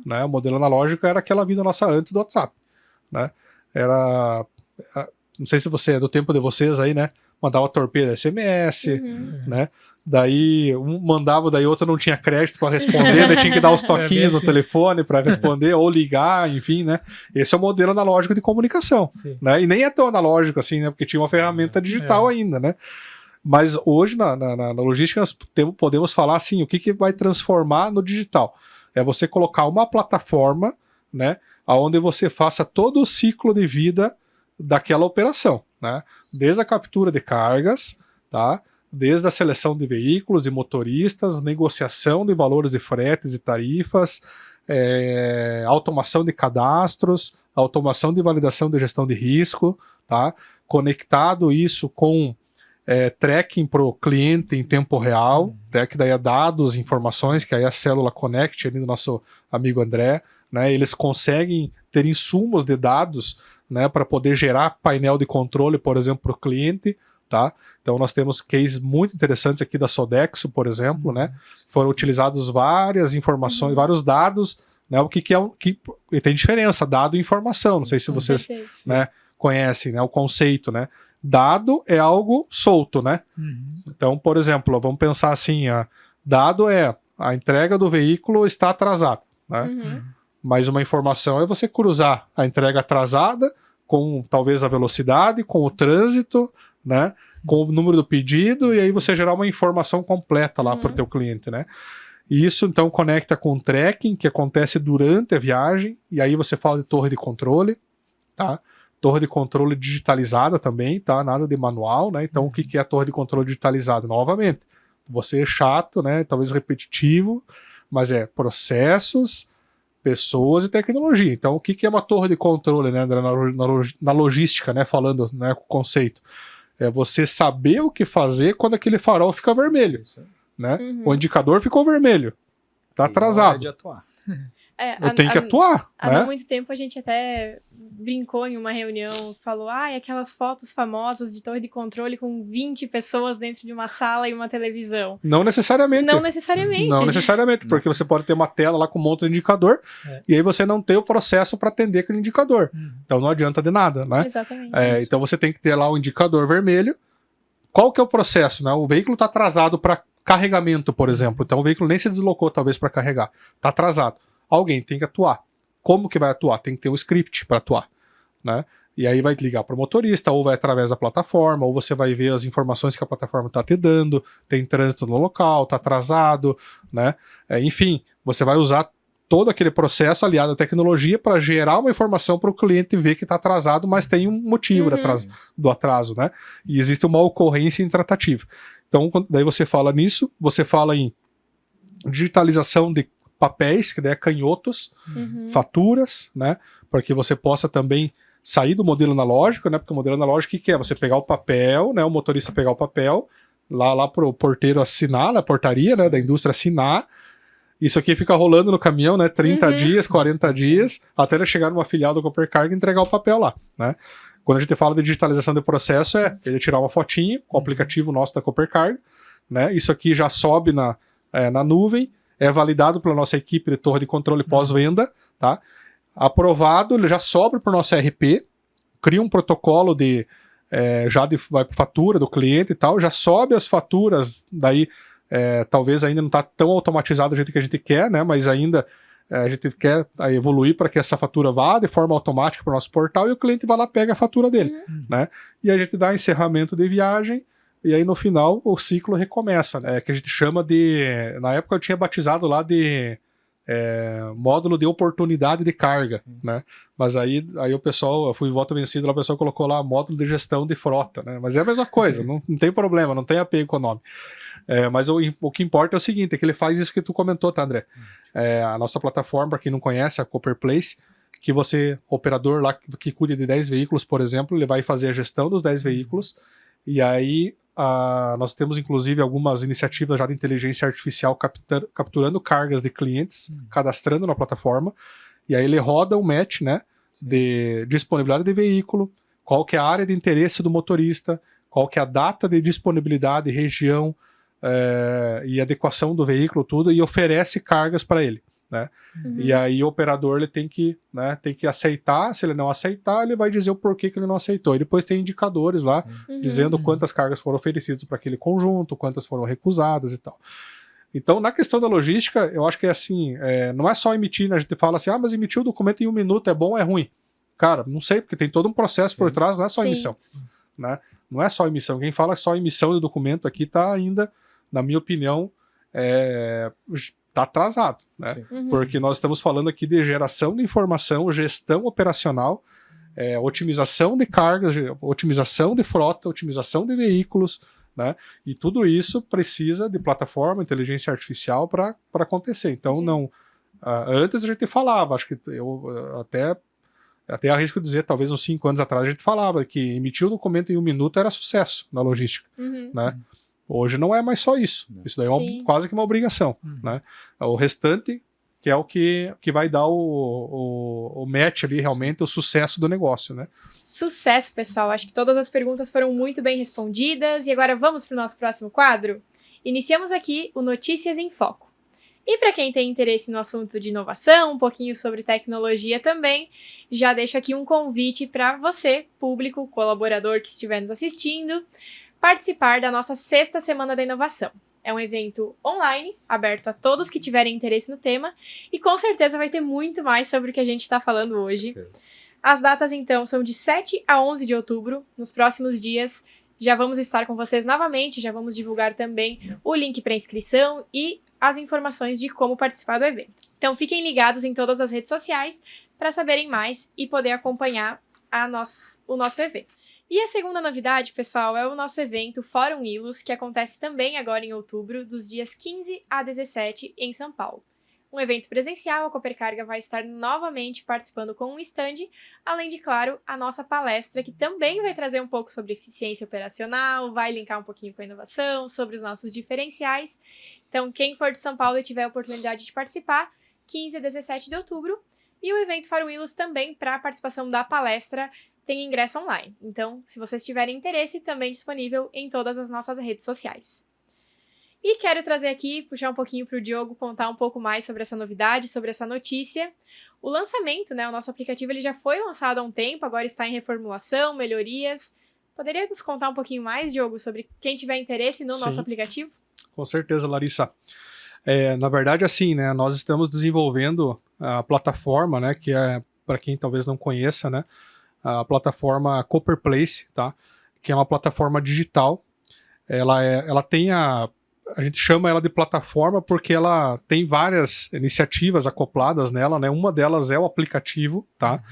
Né? O modelo analógico era aquela vida nossa antes do WhatsApp, né? Não sei se você é do tempo de vocês aí, né? Mandava torpedo SMS, né? Daí um mandava, daí outro não tinha crédito para responder, daí tinha que dar os toquinhos no telefone para responder ou ligar, enfim, né? Esse é o modelo analógico de comunicação, né? E nem é tão analógico assim, né? Porque tinha uma ferramenta digital ainda, né? Mas hoje na logística nós podemos falar assim, o que vai transformar no digital? É você colocar uma plataforma, né, onde você faça todo o ciclo de vida daquela operação, né? Desde a captura de cargas, tá? Desde a seleção de veículos e motoristas, negociação de valores de fretes e tarifas, automação de cadastros, automação de validação de gestão de risco, tá? Conectado isso com tracking para o cliente em tempo real, que daí é dados, informações, que aí a célula Connect ali do nosso amigo André, né, eles conseguem ter insumos de dados, né, para poder gerar painel de controle, por exemplo, para o cliente, tá? Então nós temos cases muito interessantes aqui da Sodexo, por exemplo, né? Foram utilizados várias informações, vários dados, né? O que tem diferença, dado e informação, não sei se vocês, né, conhecem, né, o conceito, né? Dado é algo solto, né? Então, por exemplo, vamos pensar assim, dado a entrega do veículo está atrasada, né? Mas uma informação é você cruzar a entrega atrasada com talvez a velocidade, com o trânsito, né? Com o número do pedido, e aí você gerar uma informação completa lá para o teu cliente, né? E isso então conecta com o tracking que acontece durante a viagem, e aí você fala de torre de controle, tá? Torre de controle digitalizada também, tá? Nada de manual, né? Então, o que é a torre de controle digitalizada? Novamente, você é chato, né? Talvez repetitivo, mas é processos, pessoas e tecnologia. Então, o que é uma torre de controle, né? Na logística, né? Falando, né, com o conceito. É você saber o que fazer quando aquele farol fica vermelho, né? O indicador ficou vermelho. Tá atrasado. De atuar. Eu tenho que atuar. Há muito tempo a gente até brincou em uma reunião, falou, aquelas fotos famosas de torre de controle com 20 pessoas dentro de uma sala e uma televisão. Não necessariamente. Não necessariamente. Não necessariamente, porque você pode ter uma tela lá com um monte de indicador, e aí você não tem o processo para atender aquele indicador. Então não adianta de nada, né? Exatamente. Então você tem que ter lá o indicador vermelho. Qual que é o processo, né? O veículo está atrasado para carregamento, por exemplo. Então o veículo nem se deslocou, talvez, para carregar. Está atrasado. Alguém tem que atuar. Como que vai atuar? Tem que ter um script para atuar, né? E aí vai ligar para o motorista, ou vai através da plataforma, ou você vai ver as informações que a plataforma está te dando, tem trânsito no local, está atrasado, né? Enfim, você vai usar todo aquele processo aliado à tecnologia para gerar uma informação para o cliente ver que está atrasado, mas tem um motivo do atraso, né? E existe uma ocorrência em tratativa. Então, daí você fala nisso, você fala em digitalização de papéis, que daí é canhotos, faturas, né? Para que você possa também sair do modelo analógico, né? Porque o modelo analógico, o que é? Você pegar o papel, né? O motorista pegar o papel, lá pro porteiro assinar, na portaria, né? Da indústria assinar. Isso aqui fica rolando no caminhão, né? 30 dias, 40 dias, até ele chegar numa filial do Coopercarga e entregar o papel lá, né? Quando a gente fala de digitalização de processo, ele tirar uma fotinha com o aplicativo nosso da Coopercarga, né? Isso aqui já sobe na nuvem, é validado pela nossa equipe de torre de controle pós-venda, tá? Aprovado, ele já sobe para o nosso ERP, cria um protocolo vai para fatura do cliente e tal, já sobe as faturas, daí talvez ainda não está tão automatizado do jeito que a gente quer, né? Mas ainda a gente quer evoluir para que essa fatura vá de forma automática para o nosso portal e o cliente vai lá e pega a fatura dele, né? E a gente dá encerramento de viagem e aí no final o ciclo recomeça, né? Que a gente chama na época eu tinha batizado lá de módulo de oportunidade de carga, né? Mas aí o pessoal, eu fui voto vencido lá, o pessoal colocou lá módulo de gestão de frota, né? Mas é a mesma coisa, não tem problema, não tem apego com o nome. Mas o que importa é o seguinte, é que ele faz isso que tu comentou, tá, André? A nossa plataforma, para quem não conhece, a Cooper Place, que operador lá que cuida de 10 veículos, por exemplo, ele vai fazer a gestão dos 10 veículos, e aí nós temos inclusive algumas iniciativas já de inteligência artificial capturando cargas de clientes, cadastrando na plataforma, e aí ele roda um match, né, de disponibilidade de veículo, qual que é a área de interesse do motorista, qual que é a data de disponibilidade, região e adequação do veículo, tudo, e oferece cargas para ele, né? E aí o operador ele tem que aceitar. Se ele não aceitar, ele vai dizer o porquê que ele não aceitou. E depois tem indicadores lá dizendo quantas cargas foram oferecidas para aquele conjunto, quantas foram recusadas e tal. Então, na questão da logística, eu acho que é assim, não é só emitir, né? A gente fala assim, mas emitiu o documento em 1 minuto, é bom ou é ruim? Cara, não sei, porque tem todo um processo por trás, não é só emissão, né? Não é só emissão. Quem fala só emissão de documento aqui está ainda, na minha opinião, está atrasado, né? Porque nós estamos falando aqui de geração de informação, gestão operacional, otimização de cargas, otimização de frota, otimização de veículos, né? E tudo isso precisa de plataforma, inteligência artificial para acontecer. Então, antes a gente falava, acho que eu até arrisco dizer, talvez uns 5 anos atrás a gente falava que emitir o documento em 1 minuto era sucesso na logística, né? Hoje não é mais só isso. Isso daí é quase que uma obrigação, né? O restante que é o que vai dar o match ali, realmente, o sucesso do negócio, né? Sucesso, pessoal. Acho que todas as perguntas foram muito bem respondidas. E agora vamos para o nosso próximo quadro? Iniciamos aqui o Notícias em Foco. E para quem tem interesse no assunto de inovação, um pouquinho sobre tecnologia também, já deixo aqui um convite para você, público, colaborador que estiver nos assistindo, participar da nossa 6ª Semana da Inovação. É um evento online, aberto a todos que tiverem interesse no tema, e com certeza vai ter muito mais sobre o que a gente está falando hoje. As datas, então, são de 7 a 11 de outubro. Nos próximos dias, já vamos estar com vocês novamente, já vamos divulgar também o link para inscrição e as informações de como participar do evento. Então, fiquem ligados em todas as redes sociais para saberem mais e poder acompanhar o nosso evento. E a segunda novidade, pessoal, é o nosso evento Fórum Ilus, que acontece também agora em outubro, dos dias 15 a 17, em São Paulo. Um evento presencial, a Coopercarga vai estar novamente participando com um stand, além de, claro, a nossa palestra, que também vai trazer um pouco sobre eficiência operacional, vai linkar um pouquinho com a inovação, sobre os nossos diferenciais. Então, quem for de São Paulo e tiver a oportunidade de participar, 15 a 17 de outubro. E o evento Fórum Ilus também, para a participação da palestra, tem ingresso online. Então, se vocês tiverem interesse, também disponível em todas as nossas redes sociais. E quero trazer aqui, puxar um pouquinho para o Diogo contar um pouco mais sobre essa novidade, sobre essa notícia. O lançamento, né, o nosso aplicativo, ele já foi lançado há um tempo, agora está em reformulação, melhorias. Poderia nos contar um pouquinho mais, Diogo, sobre quem tiver interesse no nosso aplicativo? Com certeza, Larissa. Na verdade, assim, né, nós estamos desenvolvendo a plataforma, né, que é, para quem talvez não conheça, né, a plataforma Copper Place, tá? Que é uma plataforma digital. Ela tem a gente chama ela de plataforma porque ela tem várias iniciativas acopladas nela, né? Uma delas é o aplicativo, tá?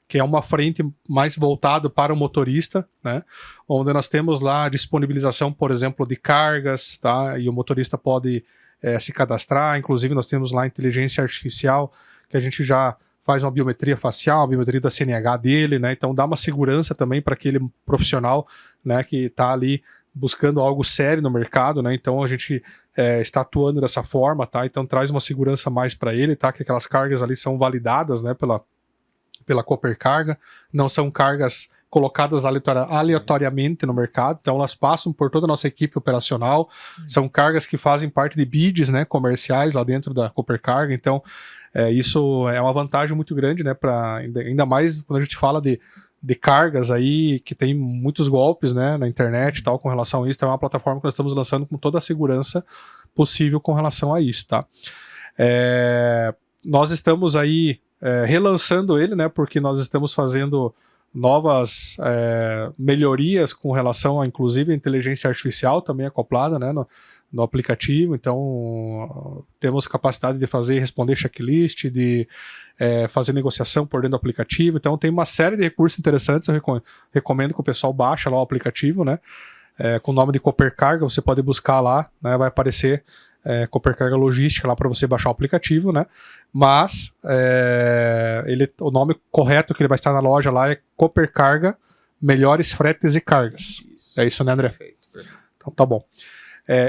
Que é uma frente mais voltada para o motorista, né? Onde nós temos lá a disponibilização, por exemplo, de cargas, tá? E o motorista pode se cadastrar. Inclusive, nós temos lá inteligência artificial, que a gente já faz uma biometria facial, a biometria da CNH dele, né? Então dá uma segurança também para aquele profissional, né, que está ali buscando algo sério no mercado, né? Então a gente está atuando dessa forma, tá? Então traz uma segurança mais para ele, tá? Que aquelas cargas ali são validadas, né, pela Copper Carga, não são cargas colocadas aleatoriamente no mercado, então elas passam por toda a nossa equipe operacional, são cargas que fazem parte de bids, né, comerciais lá dentro da Copper Carga, então isso é uma vantagem muito grande, né, ainda mais quando a gente fala de cargas aí, que tem muitos golpes, né, na internet e tal, com relação a isso. Então é uma plataforma que nós estamos lançando com toda a segurança possível com relação a isso, tá? Nós estamos aí relançando ele, né, porque nós estamos fazendo novas melhorias com relação a, inclusive, a inteligência artificial também acoplada, né, no aplicativo. Então temos capacidade de responder checklist, de fazer negociação por dentro do aplicativo. Então tem uma série de recursos interessantes. Eu recomendo que o pessoal baixe lá o aplicativo, né, com o nome de Copper Carga. Você pode buscar lá, né, vai aparecer Copper Carga Logística lá para você baixar o aplicativo, né, mas o nome correto que ele vai estar na loja lá é Copper Carga Melhores Fretes e Cargas. Isso. É isso, né, André? Perfeito. Então tá bom.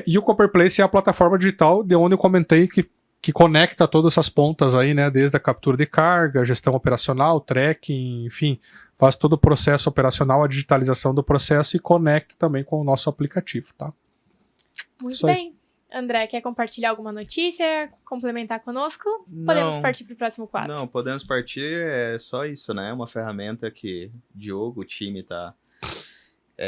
E o Copper Place é a plataforma digital de onde eu comentei que conecta todas essas pontas aí, né? Desde a captura de carga, gestão operacional, tracking, enfim, faz todo o processo operacional, a digitalização do processo e conecta também com o nosso aplicativo, tá? Muito Isso aí. bem. André, quer compartilhar alguma notícia? Complementar conosco? Podemos partir para o próximo quadro. Não, podemos partir, é só isso, né? Uma ferramenta que Diogo, o time tá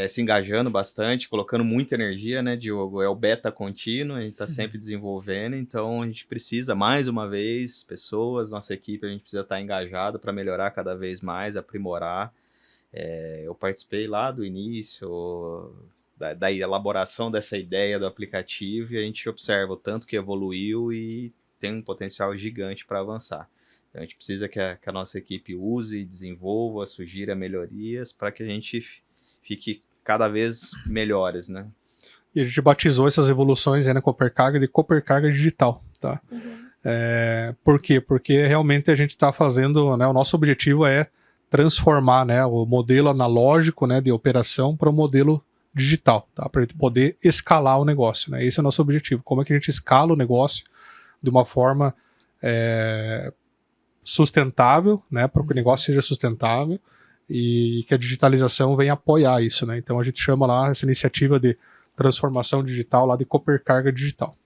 se engajando bastante, colocando muita energia, né, Diogo? É o beta contínuo, a gente tá sempre desenvolvendo, então a gente precisa, mais uma vez, pessoas, nossa equipe, a gente precisa estar engajado para melhorar cada vez mais, aprimorar. Eu participei lá do início, da elaboração dessa ideia do aplicativo, e a gente observa o tanto que evoluiu e tem um potencial gigante para avançar. Então a gente precisa que a nossa equipe use, desenvolva, sugira melhorias para que a gente fique cada vez melhores, né? E a gente batizou essas evoluções aí na Copper Carga de Copper Carga Digital, tá? Por quê? Porque realmente a gente está fazendo, né, o nosso objetivo é transformar, né, o modelo analógico, né, de operação para o modelo digital, tá? Para a gente poder escalar o negócio, né? Esse é o nosso objetivo. Como é que a gente escala o negócio de uma forma sustentável, né, para que o negócio seja sustentável e que a digitalização venha apoiar isso, né? Então a gente chama lá essa iniciativa de transformação digital lá de Copper Carga Digital.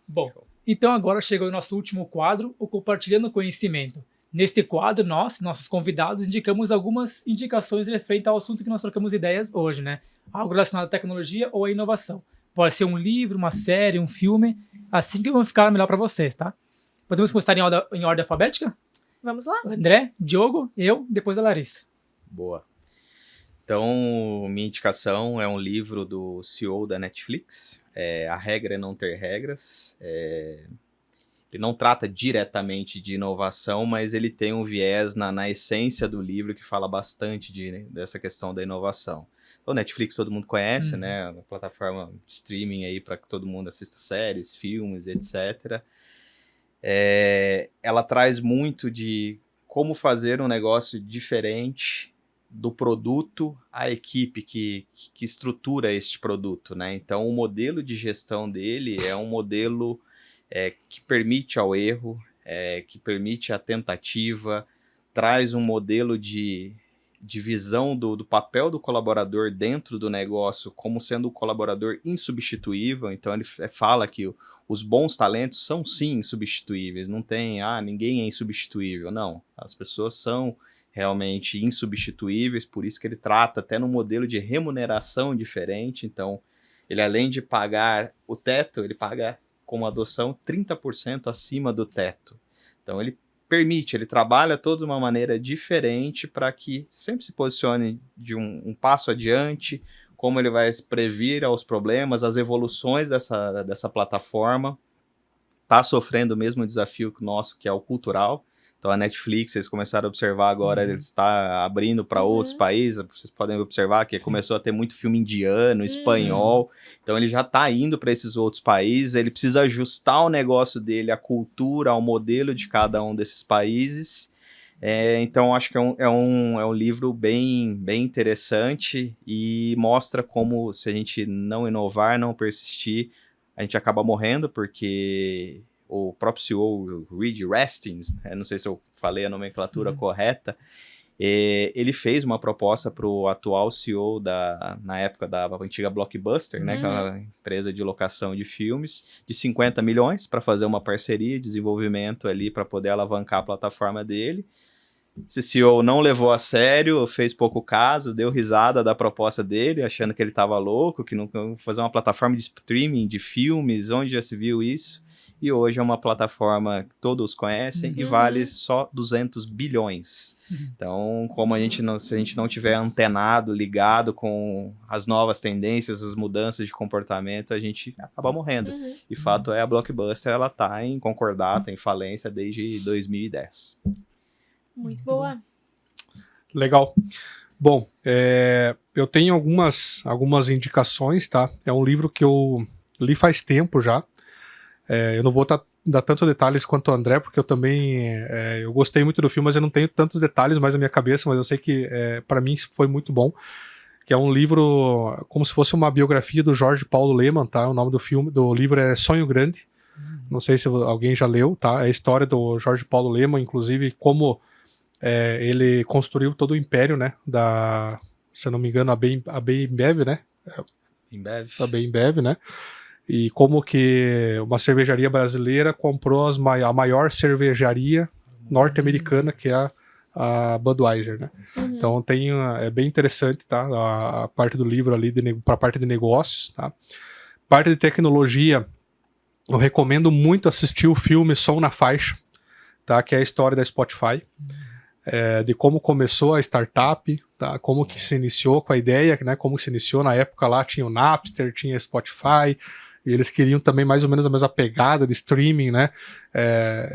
Bom, então agora chegou o nosso último quadro, o Compartilhando Conhecimento. Neste quadro, nossos convidados, indicamos algumas indicações referentes ao assunto que nós trocamos ideias hoje, né? Algo relacionado à tecnologia ou à inovação. Pode ser um livro, uma série, um filme, assim que vai ficar melhor para vocês, tá? Podemos começar em ordem alfabética? Vamos lá? André, Diogo, eu, depois a Larissa. Boa. Então, minha indicação é um livro do CEO da Netflix, A Regra é Não Ter Regras. Ele não trata diretamente de inovação, mas ele tem um viés na essência do livro que fala bastante dessa questão da inovação. Então, Netflix todo mundo conhece, né? Uma plataforma de streaming aí para que todo mundo assista séries, filmes, etc. Ela traz muito de como fazer um negócio diferente do produto à equipe que estrutura este produto, né? Então, o modelo de gestão dele é um modelo que permite ao erro, que permite a tentativa, traz um modelo de visão do papel do colaborador dentro do negócio como sendo um colaborador insubstituível. Então ele fala que os bons talentos são sim insubstituíveis, não tem, ninguém é insubstituível, não, as pessoas são realmente insubstituíveis, por isso que ele trata até num modelo de remuneração diferente. Então ele além de pagar o teto, ele paga como adoção 30% acima do teto. Então ele permite, ele trabalha toda de uma maneira diferente para que sempre se posicione de um passo adiante, como ele vai previr aos problemas, as evoluções dessa plataforma. Está sofrendo o mesmo desafio que o nosso, que é o cultural. Então a Netflix, eles começaram a observar agora, ele está abrindo para outros países, vocês podem observar que começou a ter muito filme indiano, espanhol, então ele já está indo para esses outros países, ele precisa ajustar o negócio dele, a cultura, ao modelo de cada um desses países. Então acho que é um livro bem interessante e mostra como se a gente não inovar, não persistir, a gente acaba morrendo, porque o próprio CEO, Reed Hastings, não sei se eu falei a nomenclatura correta, ele fez uma proposta para o atual CEO na época da antiga Blockbuster, né, que é uma empresa de locação de filmes, de 50 milhões para fazer uma parceria, desenvolvimento ali para poder alavancar a plataforma dele. Esse CEO não levou a sério, fez pouco caso, deu risada da proposta dele, achando que ele estava louco, que não fazer uma plataforma de streaming de filmes, onde já se viu isso. E hoje é uma plataforma que todos conhecem e vale só 200 bilhões. Então, se a gente não tiver antenado, ligado com as novas tendências, as mudanças de comportamento, a gente acaba morrendo. E fato é, a Blockbuster, ela tá em concordata, em falência desde 2010. Muito boa. Legal. Bom, eu tenho algumas indicações, tá? É um livro que eu li faz tempo já. Eu não vou dar tantos detalhes quanto o André, porque eu também eu gostei muito do filme, mas eu não tenho tantos detalhes mais na minha cabeça, mas eu sei que para mim foi muito bom, que é um livro como se fosse uma biografia do Jorge Paulo Lemann, tá? O nome do livro é Sonho Grande, não sei se alguém já leu, tá? É a história do Jorge Paulo Lemann, inclusive como ele construiu todo o império, né? Se eu não me engano, a Bembev, né? A Bembev, né? E como que uma cervejaria brasileira comprou a maior cervejaria norte-americana, que é a Budweiser, né? Então é bem interessante, tá? A parte do livro ali para a parte de negócios, tá? Parte de tecnologia, eu recomendo muito assistir o filme Som na Faixa, tá? Que é a história da Spotify, de como começou a startup, tá? Como que se iniciou com a ideia, né? Como que se iniciou na época lá, tinha o Napster, tinha Spotify. E eles queriam também mais ou menos a mesma pegada de streaming, né?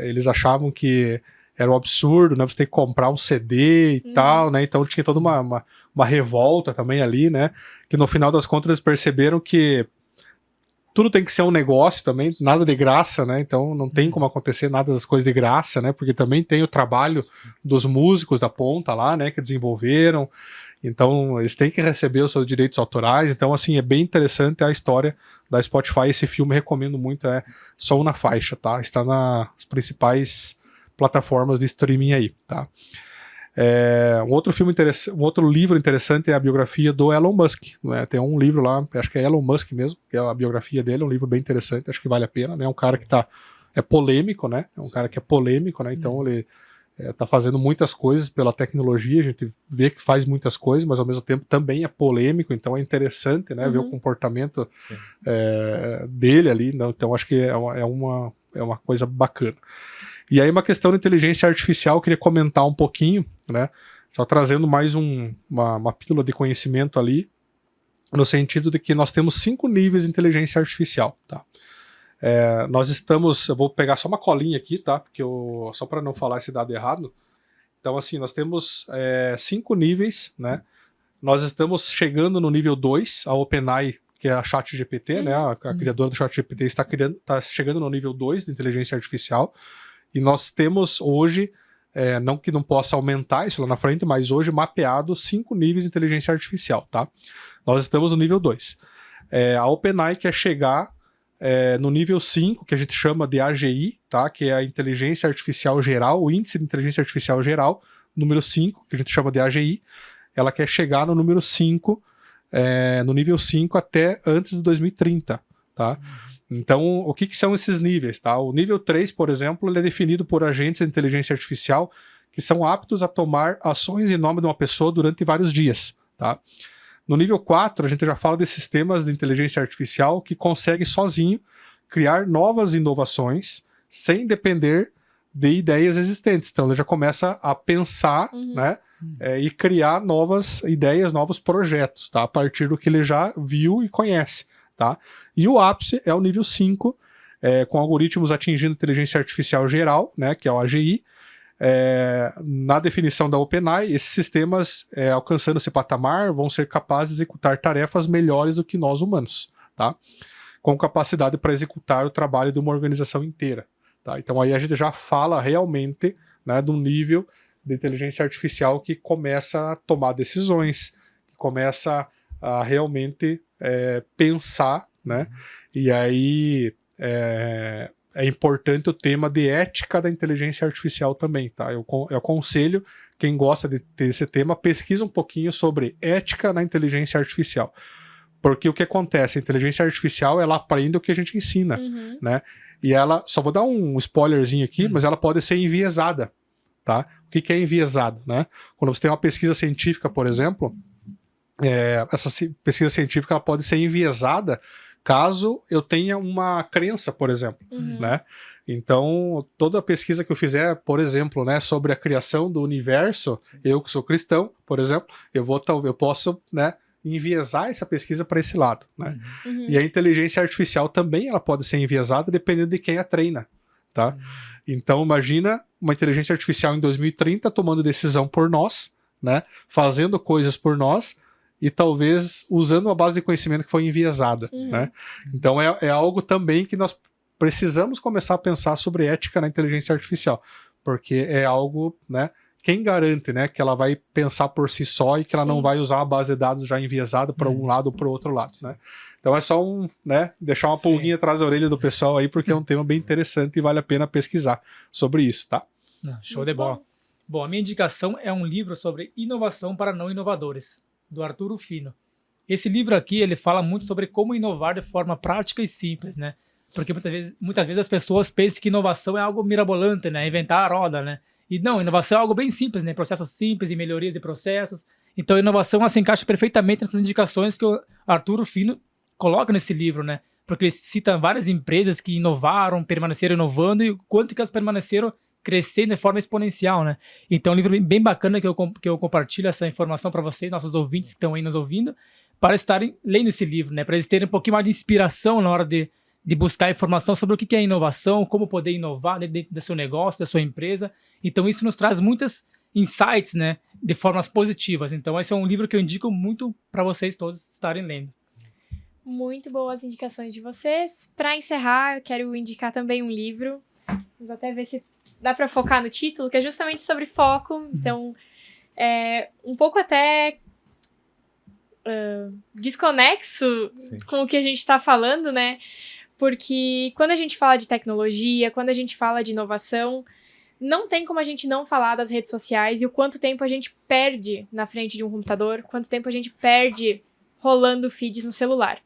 Eles achavam que era um absurdo, né? Você ter que comprar um CD e tal, né? Então tinha toda uma revolta também ali, né? Que no final das contas eles perceberam que tudo tem que ser um negócio também, nada de graça, né? Então não tem como acontecer nada das coisas de graça, né? Porque também tem o trabalho dos músicos da ponta lá, né? Que desenvolveram. Então eles têm que receber os seus direitos autorais. Então, assim, é bem interessante a história da Spotify. Esse filme recomendo muito, Som na Faixa, tá? Está nas principais plataformas de streaming aí, tá? Um outro livro interessante é a biografia do Elon Musk, né? Tem um livro lá, acho que é Elon Musk mesmo, que é a biografia dele, é um livro bem interessante, acho que vale a pena, né? É um cara que é polêmico, né? É um cara que é polêmico, né? Então ele tá fazendo muitas coisas pela tecnologia, a gente vê que faz muitas coisas, mas ao mesmo tempo também é polêmico, então é interessante, né? Ver o comportamento dele ali, né? Então acho que é uma coisa bacana. E aí uma questão de inteligência artificial, eu queria comentar um pouquinho, né? Só trazendo mais uma pílula de conhecimento ali, no sentido de que nós temos 5 níveis de inteligência artificial, tá? Eu vou pegar só uma colinha aqui, tá? Porque só para não falar esse dado errado. Então, assim, nós temos 5 níveis, né? Nós estamos chegando no nível 2, a OpenAI, que é a ChatGPT, né? A criadora do ChatGPT está chegando no nível 2 de inteligência artificial. E nós temos hoje, não que não possa aumentar isso lá na frente, mas hoje mapeado 5 níveis de inteligência artificial, tá? Nós estamos no nível 2. A OpenAI quer chegar no nível 5, que a gente chama de AGI, tá? Que é a inteligência artificial geral, o índice de inteligência artificial geral, número 5, que a gente chama de AGI. Ela quer chegar no número 5, no nível 5 até antes de 2030, tá? Então, o que são esses níveis, tá? O nível 3, por exemplo, ele é definido por agentes de inteligência artificial que são aptos a tomar ações em nome de uma pessoa durante vários dias, tá? No nível 4, a gente já fala de sistemas de inteligência artificial que conseguem sozinho criar novas inovações sem depender de ideias existentes. Então, ele já começa a pensar, né, e criar novas ideias, novos projetos, tá? A partir do que ele já viu e conhece, tá? E o ápice é o nível 5, com algoritmos atingindo inteligência artificial geral, né, que é o AGI. Na definição da OpenAI, esses sistemas, alcançando esse patamar, vão ser capazes de executar tarefas melhores do que nós humanos, tá? Com capacidade para executar o trabalho de uma organização inteira. Tá? Então aí a gente já fala realmente, né, de um nível de inteligência artificial que começa a tomar decisões, que começa a realmente pensar, né? E aí é importante o tema de ética da inteligência artificial também, tá? Eu aconselho quem gosta de ter esse tema, pesquisa um pouquinho sobre ética na inteligência artificial. Porque o que acontece? A inteligência artificial, ela aprende o que a gente ensina, né? E ela, só vou dar um spoilerzinho aqui, mas ela pode ser enviesada, tá? O que é enviesado, né? Quando você tem uma pesquisa científica, por exemplo, essa pesquisa científica ela pode ser enviesada caso eu tenha uma crença, por exemplo, né? Então, toda pesquisa que eu fizer, por exemplo, né, sobre a criação do universo, eu que sou cristão, por exemplo, eu posso, né, enviesar essa pesquisa para esse lado, né? E a inteligência artificial também ela pode ser enviesada dependendo de quem a treina, tá? Então imagina uma inteligência artificial em 2030 tomando decisão por nós, né? Fazendo coisas por nós e talvez usando uma base de conhecimento que foi enviesada, né? Então é algo também que nós precisamos começar a pensar sobre ética na inteligência artificial, porque é algo, né? Quem garante, né, que ela vai pensar por si só e que ela não vai usar uma base de dados já enviesada para um lado ou para o outro lado, né? Então é só né, deixar uma pulguinha atrás da orelha do pessoal aí, porque é um tema bem interessante e vale a pena pesquisar sobre isso, tá? Show de bola. Bom, a minha indicação é um livro sobre inovação para não inovadores, do Arturo Fino. Esse livro aqui, ele fala muito sobre como inovar de forma prática e simples, né? Porque muitas vezes as pessoas pensam que inovação é algo mirabolante, né? Inventar a roda, né? E não, inovação é algo bem simples, né? Processos simples e melhorias de processos. Então, a inovação ela se encaixa perfeitamente nessas indicações que o Arturo Fino coloca nesse livro, né? Porque ele cita várias empresas que inovaram, permaneceram inovando e o quanto que elas permaneceram crescendo de forma exponencial, né? Então, é um livro bem bacana que eu compartilho essa informação para vocês, nossos ouvintes que estão aí nos ouvindo, para estarem lendo esse livro, né? Para eles terem um pouquinho mais de inspiração na hora de buscar informação sobre o que é inovação, como poder inovar dentro do seu negócio, da sua empresa. Então, isso nos traz muitas insights, né, de formas positivas. Então, esse é um livro que eu indico muito para vocês todos estarem lendo. Muito boas indicações de vocês. Para encerrar, eu quero indicar também um livro. Vamos até ver se dá para focar no título, que é justamente sobre foco. Então, um pouco até desconexo com o que a gente está falando, né? Porque quando a gente fala de tecnologia, quando a gente fala de inovação, não tem como a gente não falar das redes sociais e o quanto tempo a gente perde na frente de um computador, quanto tempo a gente perde rolando feeds no celular.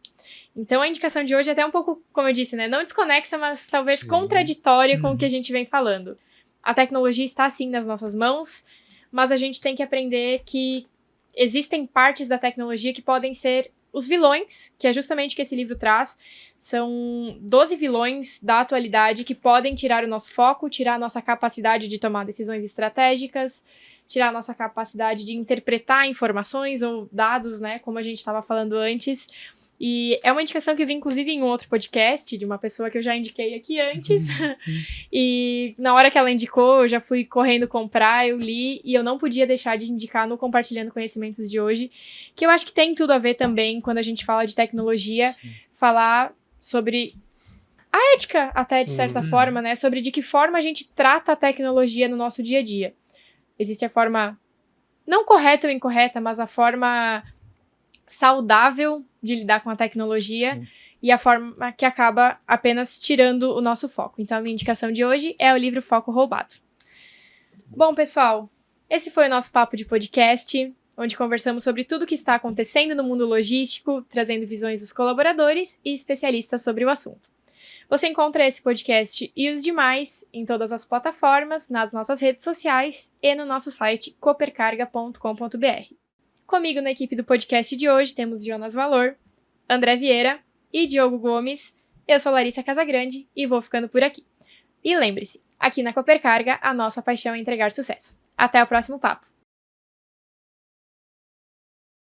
Então a indicação de hoje é até um pouco, como eu disse, né, não desconexa, mas talvez contraditória com o que a gente vem falando. A tecnologia está sim nas nossas mãos, mas a gente tem que aprender que existem partes da tecnologia que podem ser os vilões, que é justamente o que esse livro traz. São 12 vilões da atualidade que podem tirar o nosso foco, tirar a nossa capacidade de tomar decisões estratégicas, tirar a nossa capacidade de interpretar informações ou dados, né, como a gente estava falando antes. E é uma indicação que eu vi, inclusive, em um outro podcast, de uma pessoa que eu já indiquei aqui antes. E na hora que ela indicou, eu já fui correndo comprar, eu li, e eu não podia deixar de indicar no Compartilhando Conhecimentos de hoje, que eu acho que tem tudo a ver também, quando a gente fala de tecnologia, falar sobre a ética, até de certa forma, né? Sobre de que forma a gente trata a tecnologia no nosso dia a dia. Existe a forma não correta ou incorreta, mas a forma saudável de lidar com a tecnologia e a forma que acaba apenas tirando o nosso foco. Então, a minha indicação de hoje é o livro Foco Roubado. Bom, pessoal, esse foi o nosso papo de podcast, onde conversamos sobre tudo o que está acontecendo no mundo logístico, trazendo visões dos colaboradores e especialistas sobre o assunto. Você encontra esse podcast e os demais em todas as plataformas, nas nossas redes sociais e no nosso site coopercarga.com.br. Comigo na equipe do podcast de hoje temos Jonas Valor, André Vieira e Diogo Gomes. Eu sou Larissa Casagrande e vou ficando por aqui. E lembre-se, aqui na Coopercarga, a nossa paixão é entregar sucesso. Até o próximo papo!